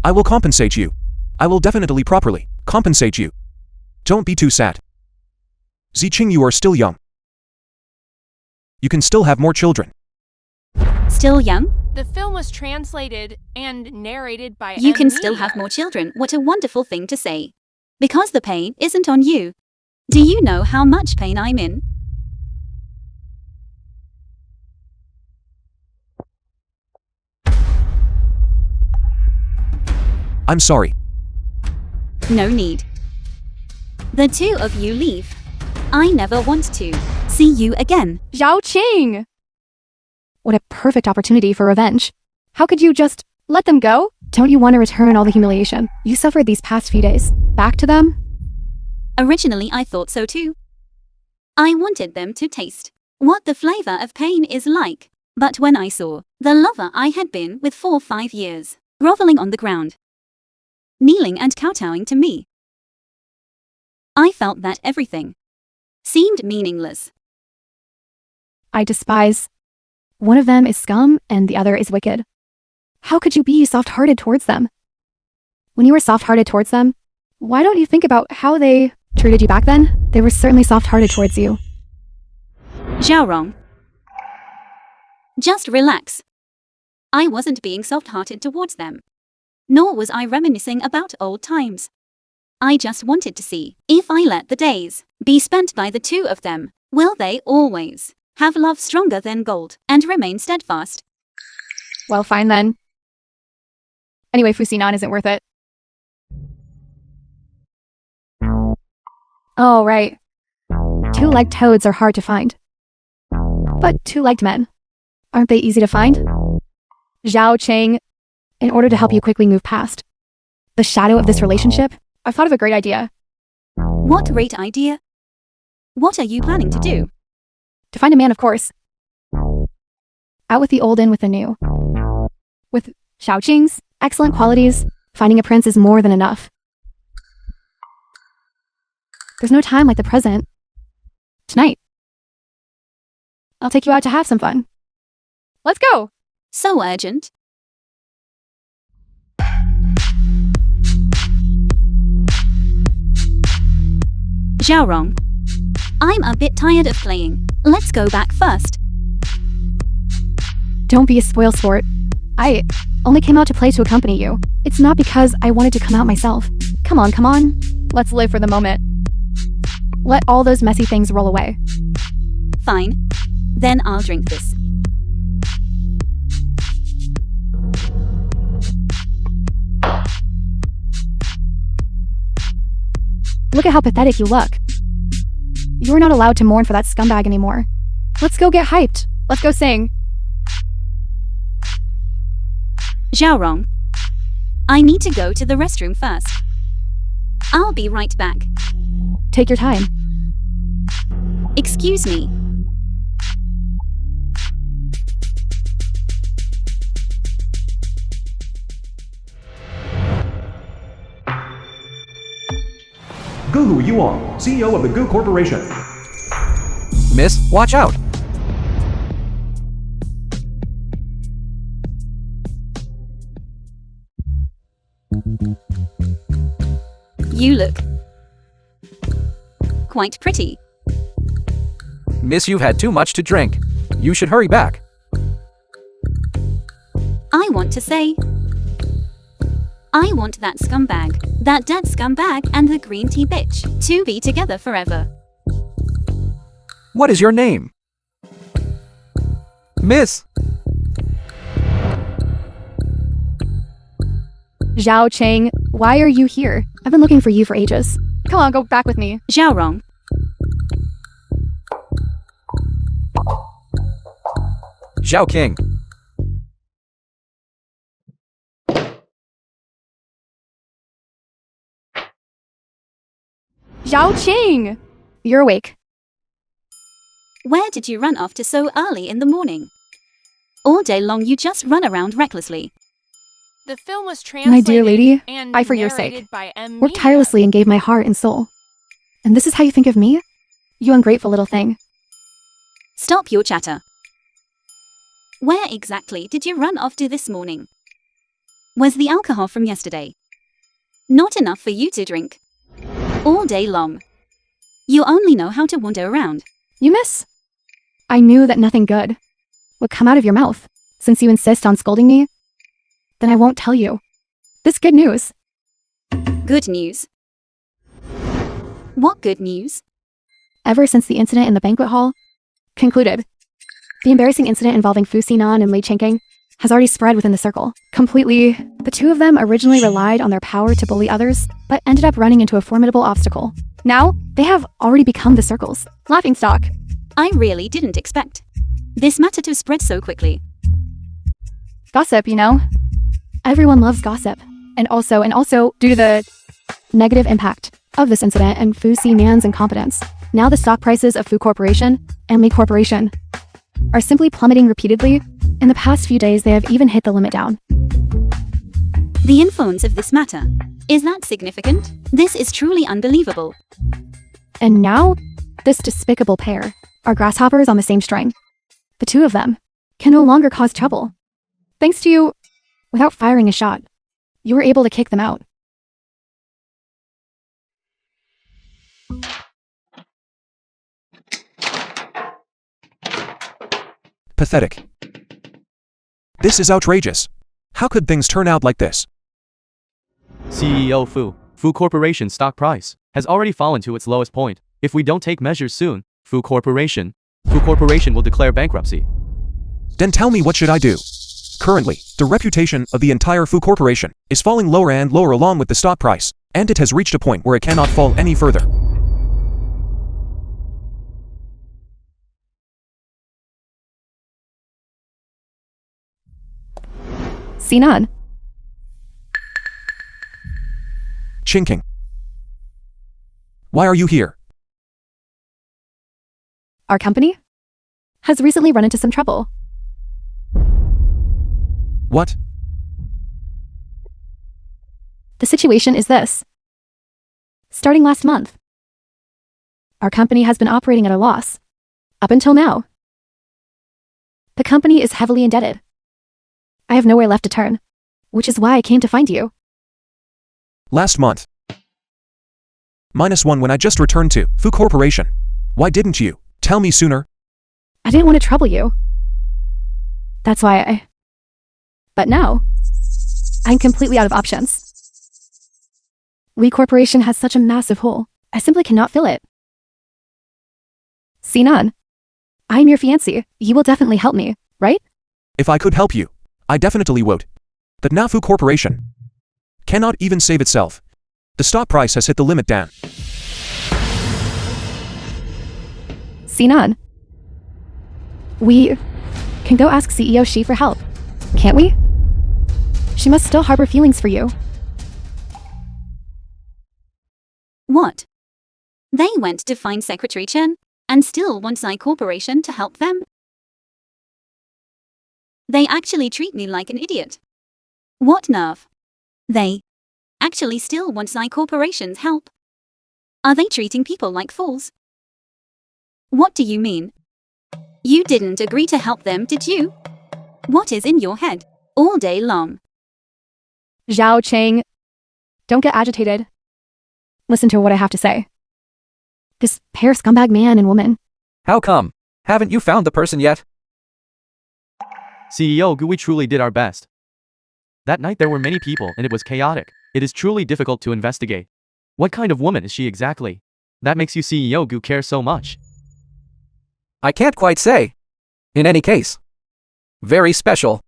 I will compensate you. I will definitely properly compensate you. Don't be too sad. Ziqing, you are still young. You can still have more children. Still young? The film was translated and narrated by You can still Amnesia. have more children. What a wonderful thing to say. Because the pain isn't on you. Do you know how much pain I'm in? I'm sorry. No need. The two of you leave. I never want to see you again. Zhao Qing! What a perfect opportunity for revenge. How could you just let them go? Don't you want to return all the humiliation you suffered these past few days back to them? Originally I thought so too. I wanted them to taste what the flavor of pain is like. But when I saw the lover I had been with for 5 years groveling on the ground, kneeling and kowtowing to me. I felt that everything seemed meaningless. I despise. One of them is scum and the other is wicked. How could you be soft-hearted towards them? When you were soft-hearted towards them, why don't you think about how they treated you back then? They were certainly soft-hearted towards you. Xiaorong. Just relax. I wasn't being soft-hearted towards them. Nor was I reminiscing about old times. I just wanted to see if I let the days be spent by the two of them, will they always have love stronger than gold and remain steadfast? Well, fine then. Anyway, Fusinan isn't worth it. Oh, right. Two-legged toads are hard to find. But two-legged men, aren't they easy to find? Zhao Cheng, in order to help you quickly move past the shadow of this relationship, I've thought of a great idea. What great idea? What are you planning to do? To find a man, of course. Out with the old, in with the new. With Xiao Qing's excellent qualities, finding a prince is more than enough. There's no time like the present. Tonight. I'll take you out to have some fun. Let's go! So urgent. Xiaorong. I'm a bit tired of playing. Let's go back first. Don't be a spoil sport. I only came out to play to accompany you. It's not because I wanted to come out myself. Come on, come on. Let's live for the moment. Let all those messy things roll away. Fine. Then I'll drink this. Look at how pathetic you look. You're not allowed to mourn for that scumbag anymore. Let's go get hyped. Let's go sing. Xiaorong. I need to go to the restroom first. I'll be right back. Take your time. Excuse me. Gu Hu Yuan, CEO of the Gu Corporation. Miss, watch out! You look quite pretty. Miss, you've had too much to drink. You should hurry back. I want to say, I want that scumbag, that dead scumbag and the green tea bitch to be together forever. What is your name? Miss! Zhao Cheng, why are you here? I've been looking for you for ages. Come on, go back with me. Xiaorong. Zhao King. Zhao Qing! You're awake. Where did you run off to so early in the morning? All day long you just run around recklessly. The film was translated My dear lady, and I, for your narrated sake, by M. worked tirelessly and gave my heart and soul. And this is how you think of me? You ungrateful little thing. Stop your chatter. Where exactly did you run off to this morning? Was the alcohol from yesterday not enough for you to drink? All day long. You only know how to wander around. You miss? I knew that nothing good would come out of your mouth. Since you insist on scolding me, then I won't tell you this good news. Good news? What good news? Ever since the incident in the banquet hall concluded, the embarrassing incident involving Fu Xinan and Lei Chengking has already spread within the circle. Completely. The two of them originally relied on their power to bully others, but ended up running into a formidable obstacle. Now, they have already become the circle's laughingstock. I really didn't expect this matter to spread so quickly. Gossip, you know? Everyone loves gossip. And also, due to the negative impact of this incident and Fu Xinan's incompetence, now the stock prices of Fu Corporation and Li Corporation are simply plummeting repeatedly. In the past few days, they have even hit the limit down. The influence of this matter. Is that significant? This is truly unbelievable. And now, this despicable pair are grasshoppers on the same string. The two of them can no longer cause trouble. Thanks to you, without firing a shot, you were able to kick them out. Pathetic. This is outrageous. How could things turn out like this? CEO Fu Corporation stock price has already fallen to its lowest point. If we don't take measures soon, Fu Corporation will declare bankruptcy. Then tell me, what should I do? Currently, the reputation of the entire Fu Corporation is falling lower and lower along with the stock price, and it has reached a point where it cannot fall any further. Sinan, Chinking. Why are you here? our company has recently run into some trouble. What? The situation is this. Starting last month, our company has been operating at a loss. Up until now. The company is heavily indebted. I have nowhere left to turn, which is why I came to find you. Last month. -1 when I just returned to Fu Corporation. Why didn't you tell me sooner? I didn't want to trouble you. That's why But now, I'm completely out of options. We Corporation has such a massive hole, I simply cannot fill it. Sinan, I'm your fiancé. You will definitely help me, right? If I could help you, I definitely would. But now Fu Corporation cannot even save itself. The stock price has hit the limit down. Sinan, we can go ask CEO Shi for help, can't we? She must still harbor feelings for you. What? They went to find Secretary Chen and still want Psy Corporation to help them? They actually treat me like an idiot. What nerve? They actually still want Psy Corporation's help. Are they treating people like fools? What do you mean? You didn't agree to help them, did you? What is in your head all day long? Zhao Cheng, don't get agitated. Listen to what I have to say. This pair scumbag man and woman. How come? Haven't you found the person yet? CEO Gu, we truly did our best. That night there were many people and it was chaotic. It is truly difficult to investigate. What kind of woman is she exactly? That makes you CEO Gu care so much. I can't quite say. In any case, very special.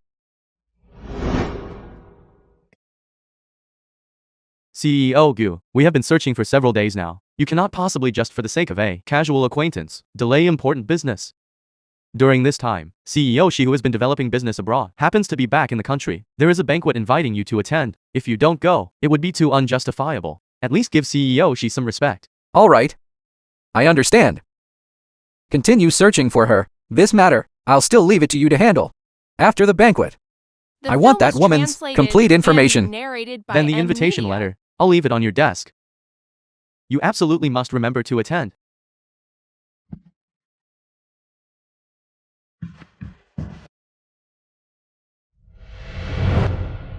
CEO Gu, we have been searching for several days now. You cannot possibly, just for the sake of a casual acquaintance, delay important business. During this time, CEO Shi, who has been developing business abroad, happens to be back in the country. There is a banquet inviting you to attend. If you don't go, it would be too unjustifiable. At least give CEO Shi some respect. All right. I understand. Continue searching for her. This matter, I'll still leave it to you to handle. After the banquet. The I want film that was woman's translated complete and information. narrated by Then the M invitation Media. letter. I'll leave it on your desk. You absolutely must remember to attend.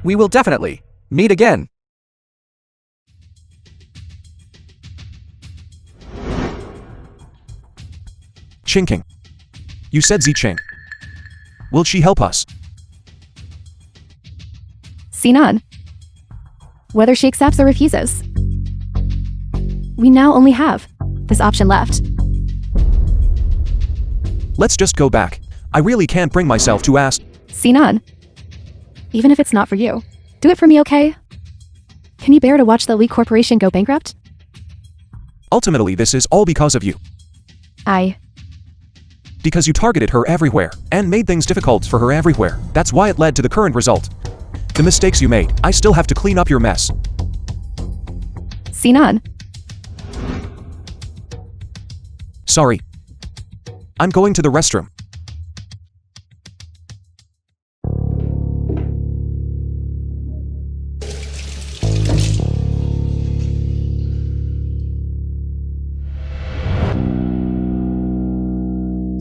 We will definitely meet again. Chinking. You said Zicheng. Will she help us? Sinan, whether she accepts or refuses. We now only have this option left. Let's just go back. I really can't bring myself to ask. Sinan, even if it's not for you, do it for me, okay? Can you bear to watch the Lee Corporation go bankrupt? Ultimately, this is all because of you. Because you targeted her everywhere, and made things difficult for her everywhere. That's why it led to the current result. The mistakes you made, I still have to clean up your mess. Sinan, Sorry. I'm going to the restroom.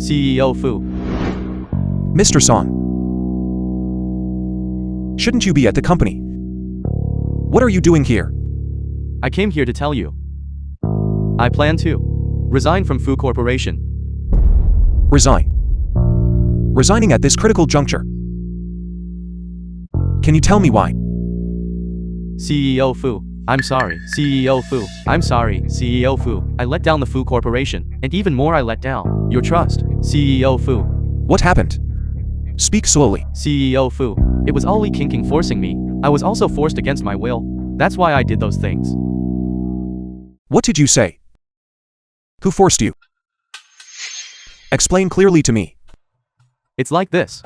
CEO Fu. Mr. Song. Shouldn't you be at the company? What are you doing here? I came here to tell you. I plan to resign from Fu Corporation. Resign. Resigning at this critical juncture. Can you tell me why? CEO Fu. I'm sorry, CEO Fu. I'm sorry, CEO Fu. I let down the Fu Corporation, and even more I let down your trust, CEO Fu. What happened? Speak slowly. CEO Fu. It was Li King forcing me. I was also forced against my will. That's why I did those things. What did you say? Who forced you? Explain clearly to me. It's like this.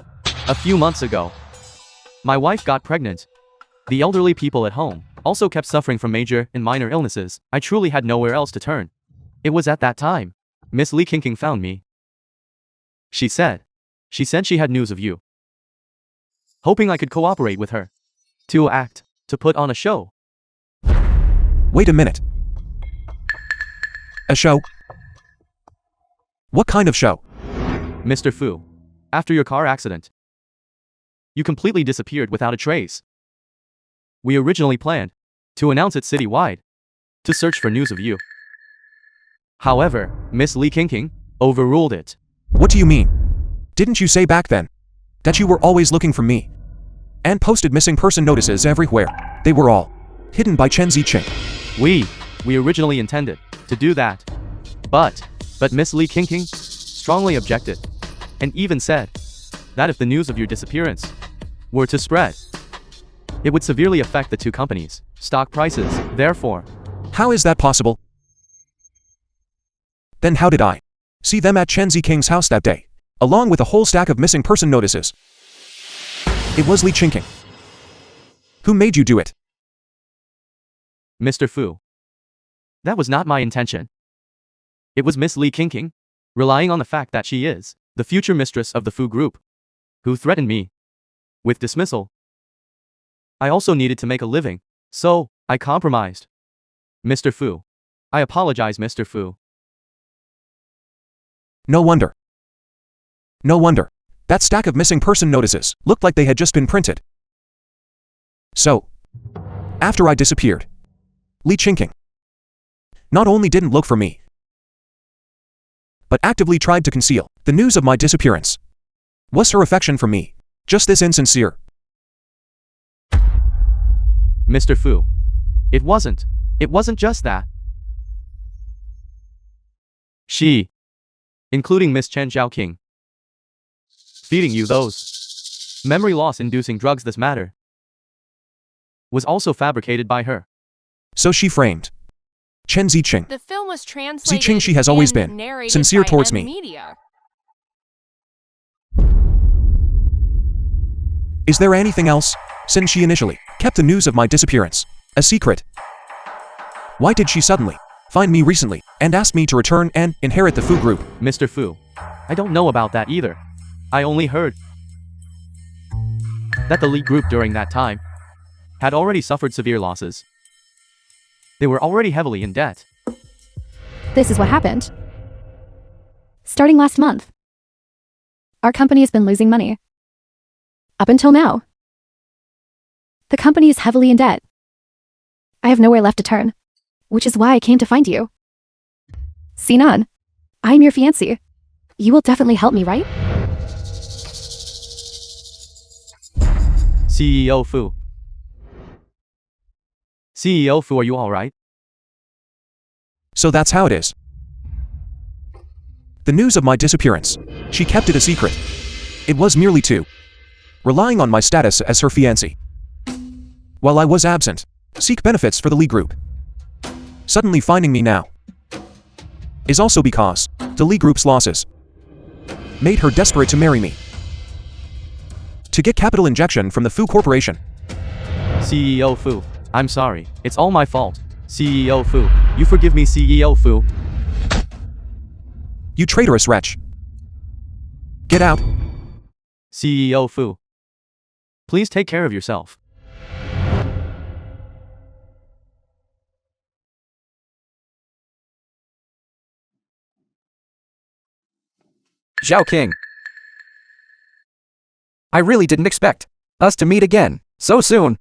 A few months ago, my wife got pregnant. The elderly people at home also kept suffering from major and minor illnesses. I truly had nowhere else to turn. It was at that time Miss Li King found me. She said she had news of you. Hoping I could cooperate with her. To act, to put on a show. Wait a minute. A show? What kind of show? Mr. Fu, after your car accident, you completely disappeared without a trace. We originally planned to announce it citywide, to search for news of you. However, Miss Li King overruled it. What do you mean? Didn't you say back then that you were always looking for me and posted missing person notices everywhere? They were all hidden by Chen Ziqing. We originally intended to do that. But Miss Li King strongly objected and even said that if the news of your disappearance were to spread, it would severely affect the two companies' stock prices. Therefore, how is that possible? Then how did I see them at Chen Ziking's house that day, along with a whole stack of missing person notices? It was Li Qingqing. Who made you do it? Mr. Fu, that was not my intention. It was Miss Li King, relying on the fact that she is the future mistress of the Fu Group, who threatened me with dismissal. I also needed to make a living, so I compromised. Mr. Fu, I apologize, Mr. Fu. No wonder. No wonder. That stack of missing person notices looked like they had just been printed. So, after I disappeared, Li Qingqing not only didn't look for me, but actively tried to conceal the news of my disappearance. Was her affection for me just this insincere? Mr. Fu, it wasn't just that. She, including Miss Chen Zhaoqing, feeding you those memory loss inducing drugs, this matter was also fabricated by her. So she framed Chen Ziqing. The film was translated Ziqing, she has always and been narrated sincere by towards M me. Media. Is there anything else? Since she initially kept the news of my disappearance a secret, why did she suddenly find me recently and ask me to return and inherit the Fu Group? Mr. Fu, I don't know about that either. I only heard that the Li Group during that time had already suffered severe losses. They were already heavily in debt. This is what happened. Starting last month, our company has been losing money. Up until now. The company is heavily in debt. I have nowhere left to turn, which is why I came to find you. Sinan, I am your fiancé. You will definitely help me, right? CEO Fu. CEO Fu, are you alright? So that's how it is. The news of my disappearance, she kept it a secret. It was merely to relying on my status as her fiancé. While I was absent, seek benefits for the Li Group. Suddenly finding me now is also because the Li Group's losses made her desperate to marry me, to get capital injection from the Fu Corporation. CEO Fu, I'm sorry. It's all my fault. CEO Fu, you forgive me, CEO Fu. You traitorous wretch. Get out. CEO Fu, please take care of yourself. Zhao King. I really didn't expect us to meet again so soon.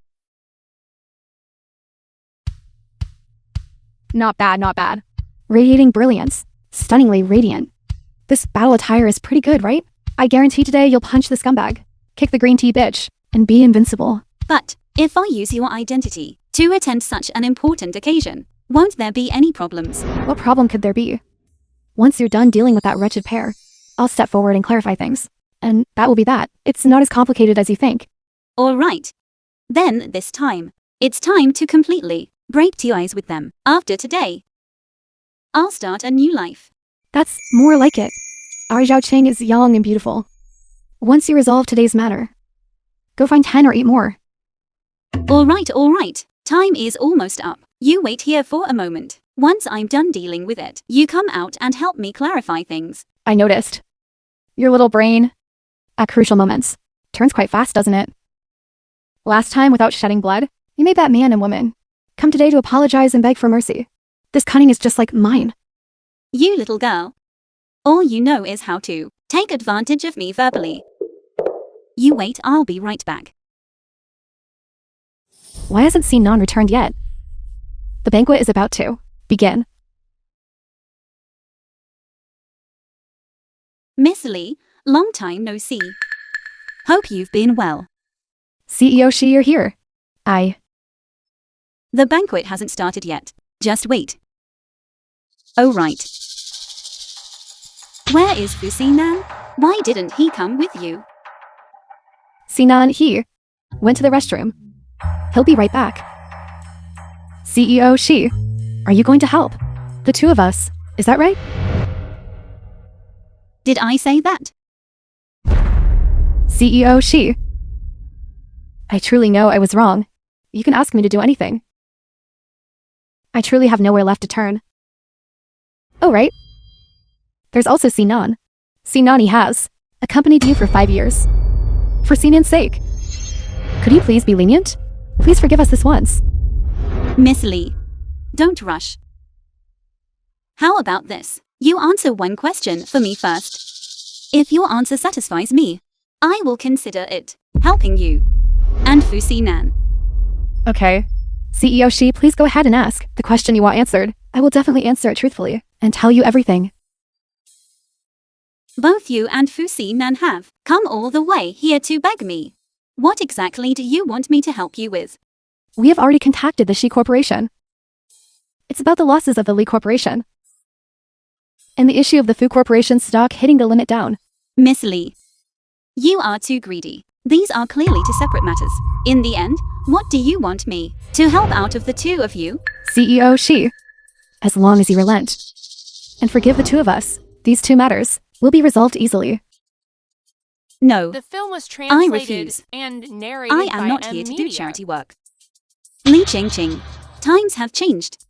Not bad, not bad. Radiating brilliance. Stunningly radiant. This battle attire is pretty good, right? I guarantee today you'll punch the scumbag, kick the green tea bitch, and be invincible. But if I use your identity to attend such an important occasion, won't there be any problems? What problem could there be? Once you're done dealing with that wretched pair, I'll step forward and clarify things. And that will be that. It's not as complicated as you think. All right. Then this time, it's time to completely break ties with them. After today, I'll start a new life. That's more like it. Our Zhao Qing is young and beautiful. Once you resolve today's matter, go find 10 or 8 more. All right. Time is almost up. You wait here for a moment. Once I'm done dealing with it, you come out and help me clarify things. I noticed. Your little brain, at crucial moments, turns quite fast, doesn't it? Last time, without shedding blood, you made that man and woman come today to apologize and beg for mercy. This cunning is just like mine. You little girl. All you know is how to take advantage of me verbally. You wait, I'll be right back. Why hasn't Sinan returned yet? The banquet is about to begin. Miss Lee, long time no see. Hope you've been well. CEO Shi, you're here. The banquet hasn't started yet. Just wait. Oh right. Where is Fu Sinan? Why didn't he come with you? Sinan, he went to the restroom. He'll be right back. CEO Shi, are you going to help? The two of us, is that right? Did I say that? CEO Shi. I truly know I was wrong. You can ask me to do anything. I truly have nowhere left to turn. Oh, right. There's also Sinan. Sinan, he has accompanied you for 5 years. For Sinan's sake. Could you please be lenient? Please forgive us this once. Miss Lee, don't rush. How about this? You answer one question for me first. If your answer satisfies me, I will consider it helping you and Fu Sinan. Okay. CEO Shi, please go ahead and ask the question you want answered. I will definitely answer it truthfully and tell you everything. Both you and Fu Sinan have come all the way here to beg me. What exactly do you want me to help you with? We have already contacted the Shi Corporation. It's about the losses of the Li Corporation. And the issue of the Fu Corporation's stock hitting the limit down. Miss Lee, you are too greedy. These are clearly two separate matters. In the end, what do you want me to help out of the two of you? CEO Shi, as long as you relent and forgive the two of us, these two matters will be resolved easily. No, The film was I translated refuse. and narrated I am by not here to do media. charity work. Li Ching, times have changed.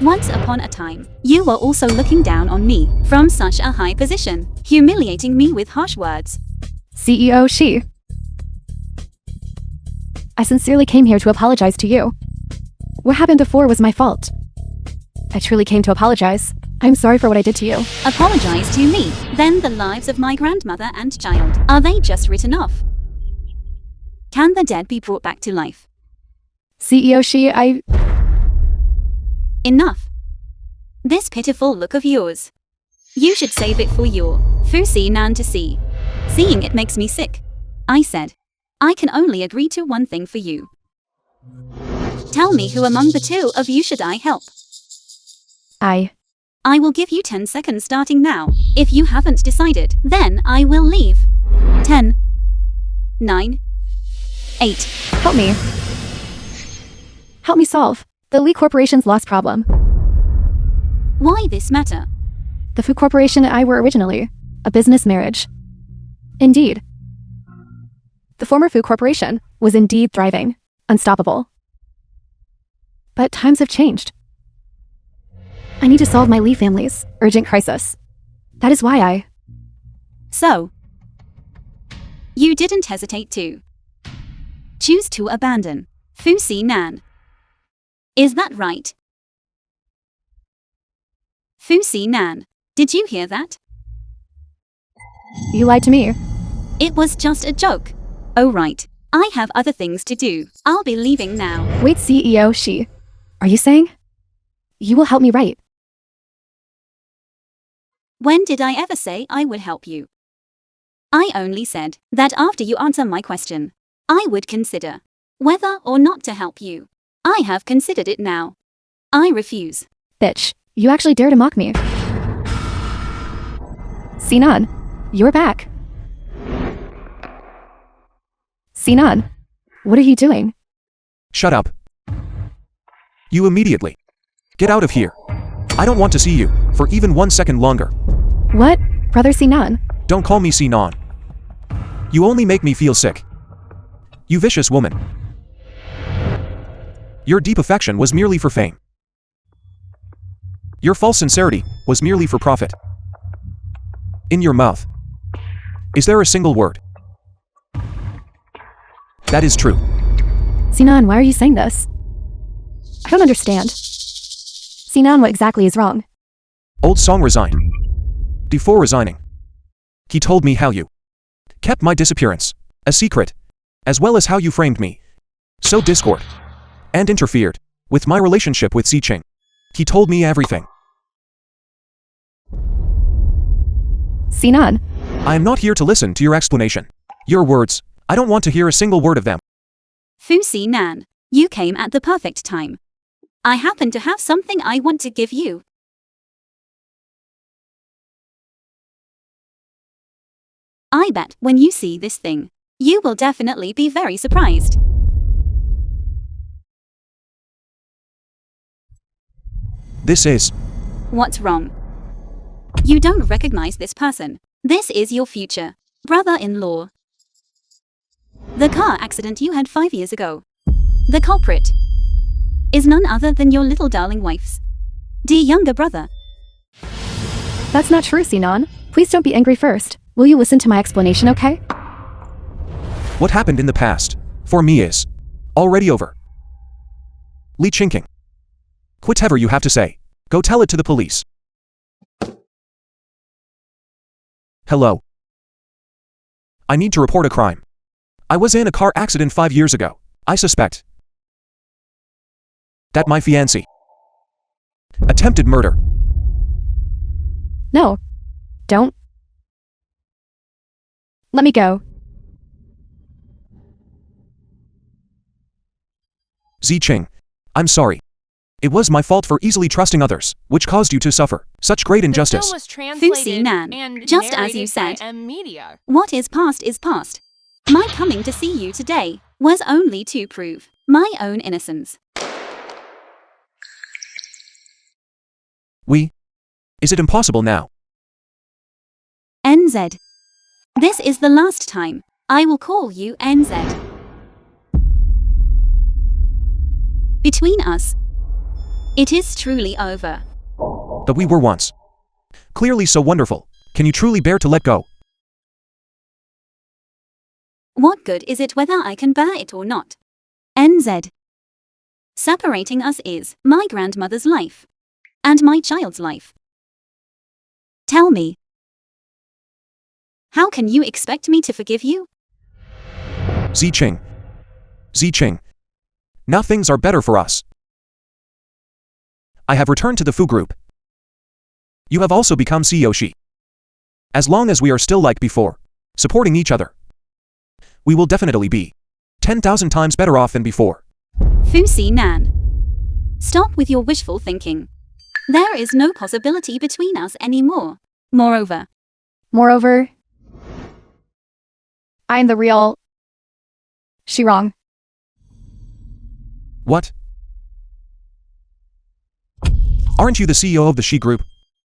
Once upon a time, you were also looking down on me from such a high position, humiliating me with harsh words. CEO Shi, I sincerely came here to apologize to you. What happened before was my fault. I truly came to apologize. I'm sorry for what I did to you. Apologize to me, then the lives of my grandmother and child, are they just written off? Can the dead be brought back to life? CEO Shi, Enough. This pitiful look of yours. You should save it for your Fu Sinan to see. Seeing it makes me sick. I said, I can only agree to one thing for you. Tell me who among the two of you should I help? I will give you 10 seconds starting now. If you haven't decided, then I will leave. 10, 9, 8. Help me. Help me solve the Li Corporation's loss problem. Why this matter? The Fu Corporation and I were originally a business marriage. Indeed. The former Fu Corporation was indeed thriving, unstoppable. But times have changed. I need to solve my Li family's urgent crisis. That is why So, you didn't hesitate to choose to abandon Fu Sinan. Is that right? Fu Sinan, did you hear that? You lied to me. It was just a joke. Oh right. I have other things to do. I'll be leaving now. Wait, CEO, she. Are you saying? You will help me write. When did I ever say I would help you? I only said that after you answer my question, I would consider whether or not to help you. I have considered it now. I refuse. Bitch, you actually dare to mock me. Sinan, you're back. Sinan, what are you doing? Shut up. You immediately. Get out of here. I don't want to see you for even 1 second longer. What, Brother Sinan? Don't call me Sinan. You only make me feel sick. You vicious woman. Your deep affection was merely for fame. Your false sincerity was merely for profit. In your mouth, is there a single word that is true? Sinan, why are you saying this? I don't understand. Sinan, what exactly is wrong? Old Song resigned. Before resigning, he told me how you kept my disappearance a secret, as well as how you framed me, sowed discord, and interfered with my relationship with Zicheng. He told me everything. Sinan, I am not here to listen to your explanation. Your words, I don't want to hear a single word of them. Fu Sinan, you came at the perfect time. I happen to have something I want to give you. I bet when you see this thing, you will definitely be very surprised. This is... What's wrong? You don't recognize this person. This is your future brother-in-law. The car accident you had 5 years ago. The culprit is none other than your little darling wife's dear younger brother. that's not true, Sinan. Please don't be angry first. Will you listen to my explanation, okay? What happened in the past, for me is already over. Li Qingqing. Whatever you have to say, go tell it to the police. Hello. I need to report a crime. I was in a car accident 5 years ago. I suspect that my fiancé attempted murder. No. Don't. Let me go. Zicheng, I'm sorry. It was my fault for easily trusting others, which caused you to suffer such great The injustice. film was translated Nan, and just as you narrated by said. Media. What is past is past. My coming to see you today was only to prove my own innocence. Is it impossible now? NZ. This is the last time I will call you NZ. Between us, it is truly over. But we were once clearly so wonderful. Can you truly bear to let go? What good is it whether I can bear it or not? NZ. Separating us is my grandmother's life and my child's life. Tell me, how can you expect me to forgive you? Zicheng. Now things are better for us. I have returned to the Fu Group. You have also become CEO Shi. As long as we are still like before, supporting each other, we will definitely be 10,000 times better off than before. Fu Nan. Stop with your wishful thinking. There is no possibility between us anymore. Moreover, I'm the real... Shirong. What? Aren't you the CEO of the Shi Group?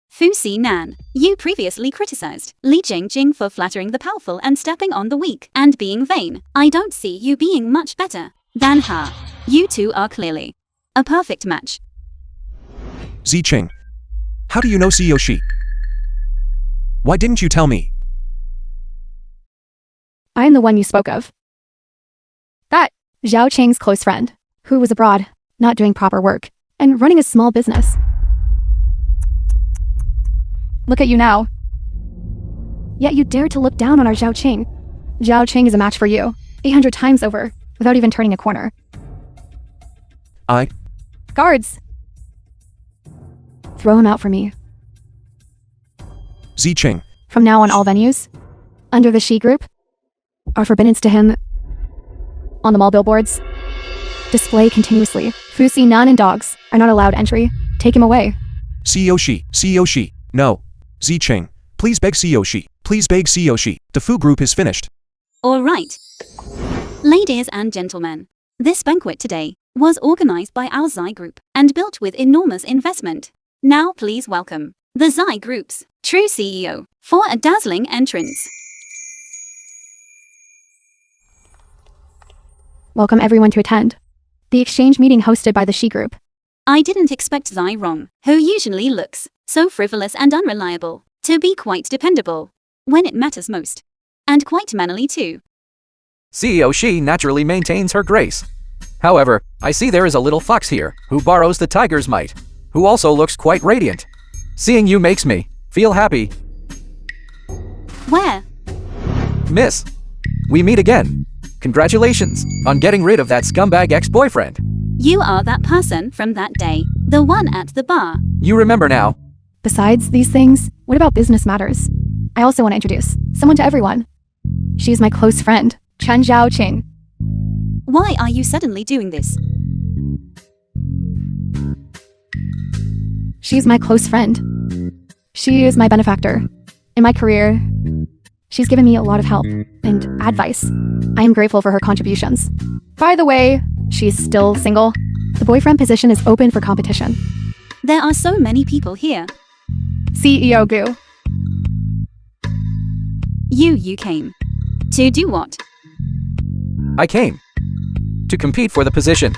Fu Nan, you previously criticized Li Jingjing for flattering the powerful and stepping on the weak and being vain. I don't see you being much better than her. You two are clearly a perfect match. Zicheng. How do you know CEO Shi? Why didn't you tell me? I am the one you spoke of. That Zhao Cheng's close friend, who was abroad, not doing proper work, and running a small business. Look at you now. Yet you dare to look down on our Zhao Qing. Zhao Qing is a match for you, 800 times over, without even turning a corner. Guards! Throw him out for me. Zi Qing. From now on, all venues, under the She Group, are forbidden to him. On the mall billboards, display continuously. Fusi, Nan, and dogs are not allowed entry. Take him away. CEO Shi. No. Zi Qing. Please beg CEO Shi. Please beg CEO Shi. The Fu Group is finished. All right. Ladies and gentlemen, this banquet today was organized by our Zai Group and built with enormous investment. Now please welcome the Zai Group's true CEO for a dazzling entrance. Welcome everyone to attend the exchange meeting hosted by the She Group. I didn't expect Zai Rong, who usually looks so frivolous and unreliable, to be quite dependable when it matters most. And quite manly too. CEO Shi naturally maintains her grace. However, I see there is a little fox here, who borrows the tiger's might, who also looks quite radiant. Seeing you makes me feel happy. Where? Miss, we meet again. Congratulations on getting rid of that scumbag ex-boyfriend. You are that person from that day, the one at the bar. You remember now. Besides these things, what about business matters? I also want to introduce someone to everyone. She's my close friend, Chen Zhao Qing. Why are you suddenly doing this? She's my close friend. She is my benefactor. In my career, she's given me a lot of help and advice. I am grateful for her contributions. By the way, she's still single. The boyfriend position is open for competition. There are so many people here. CEO Gu. You came. To do what? I came to compete for the position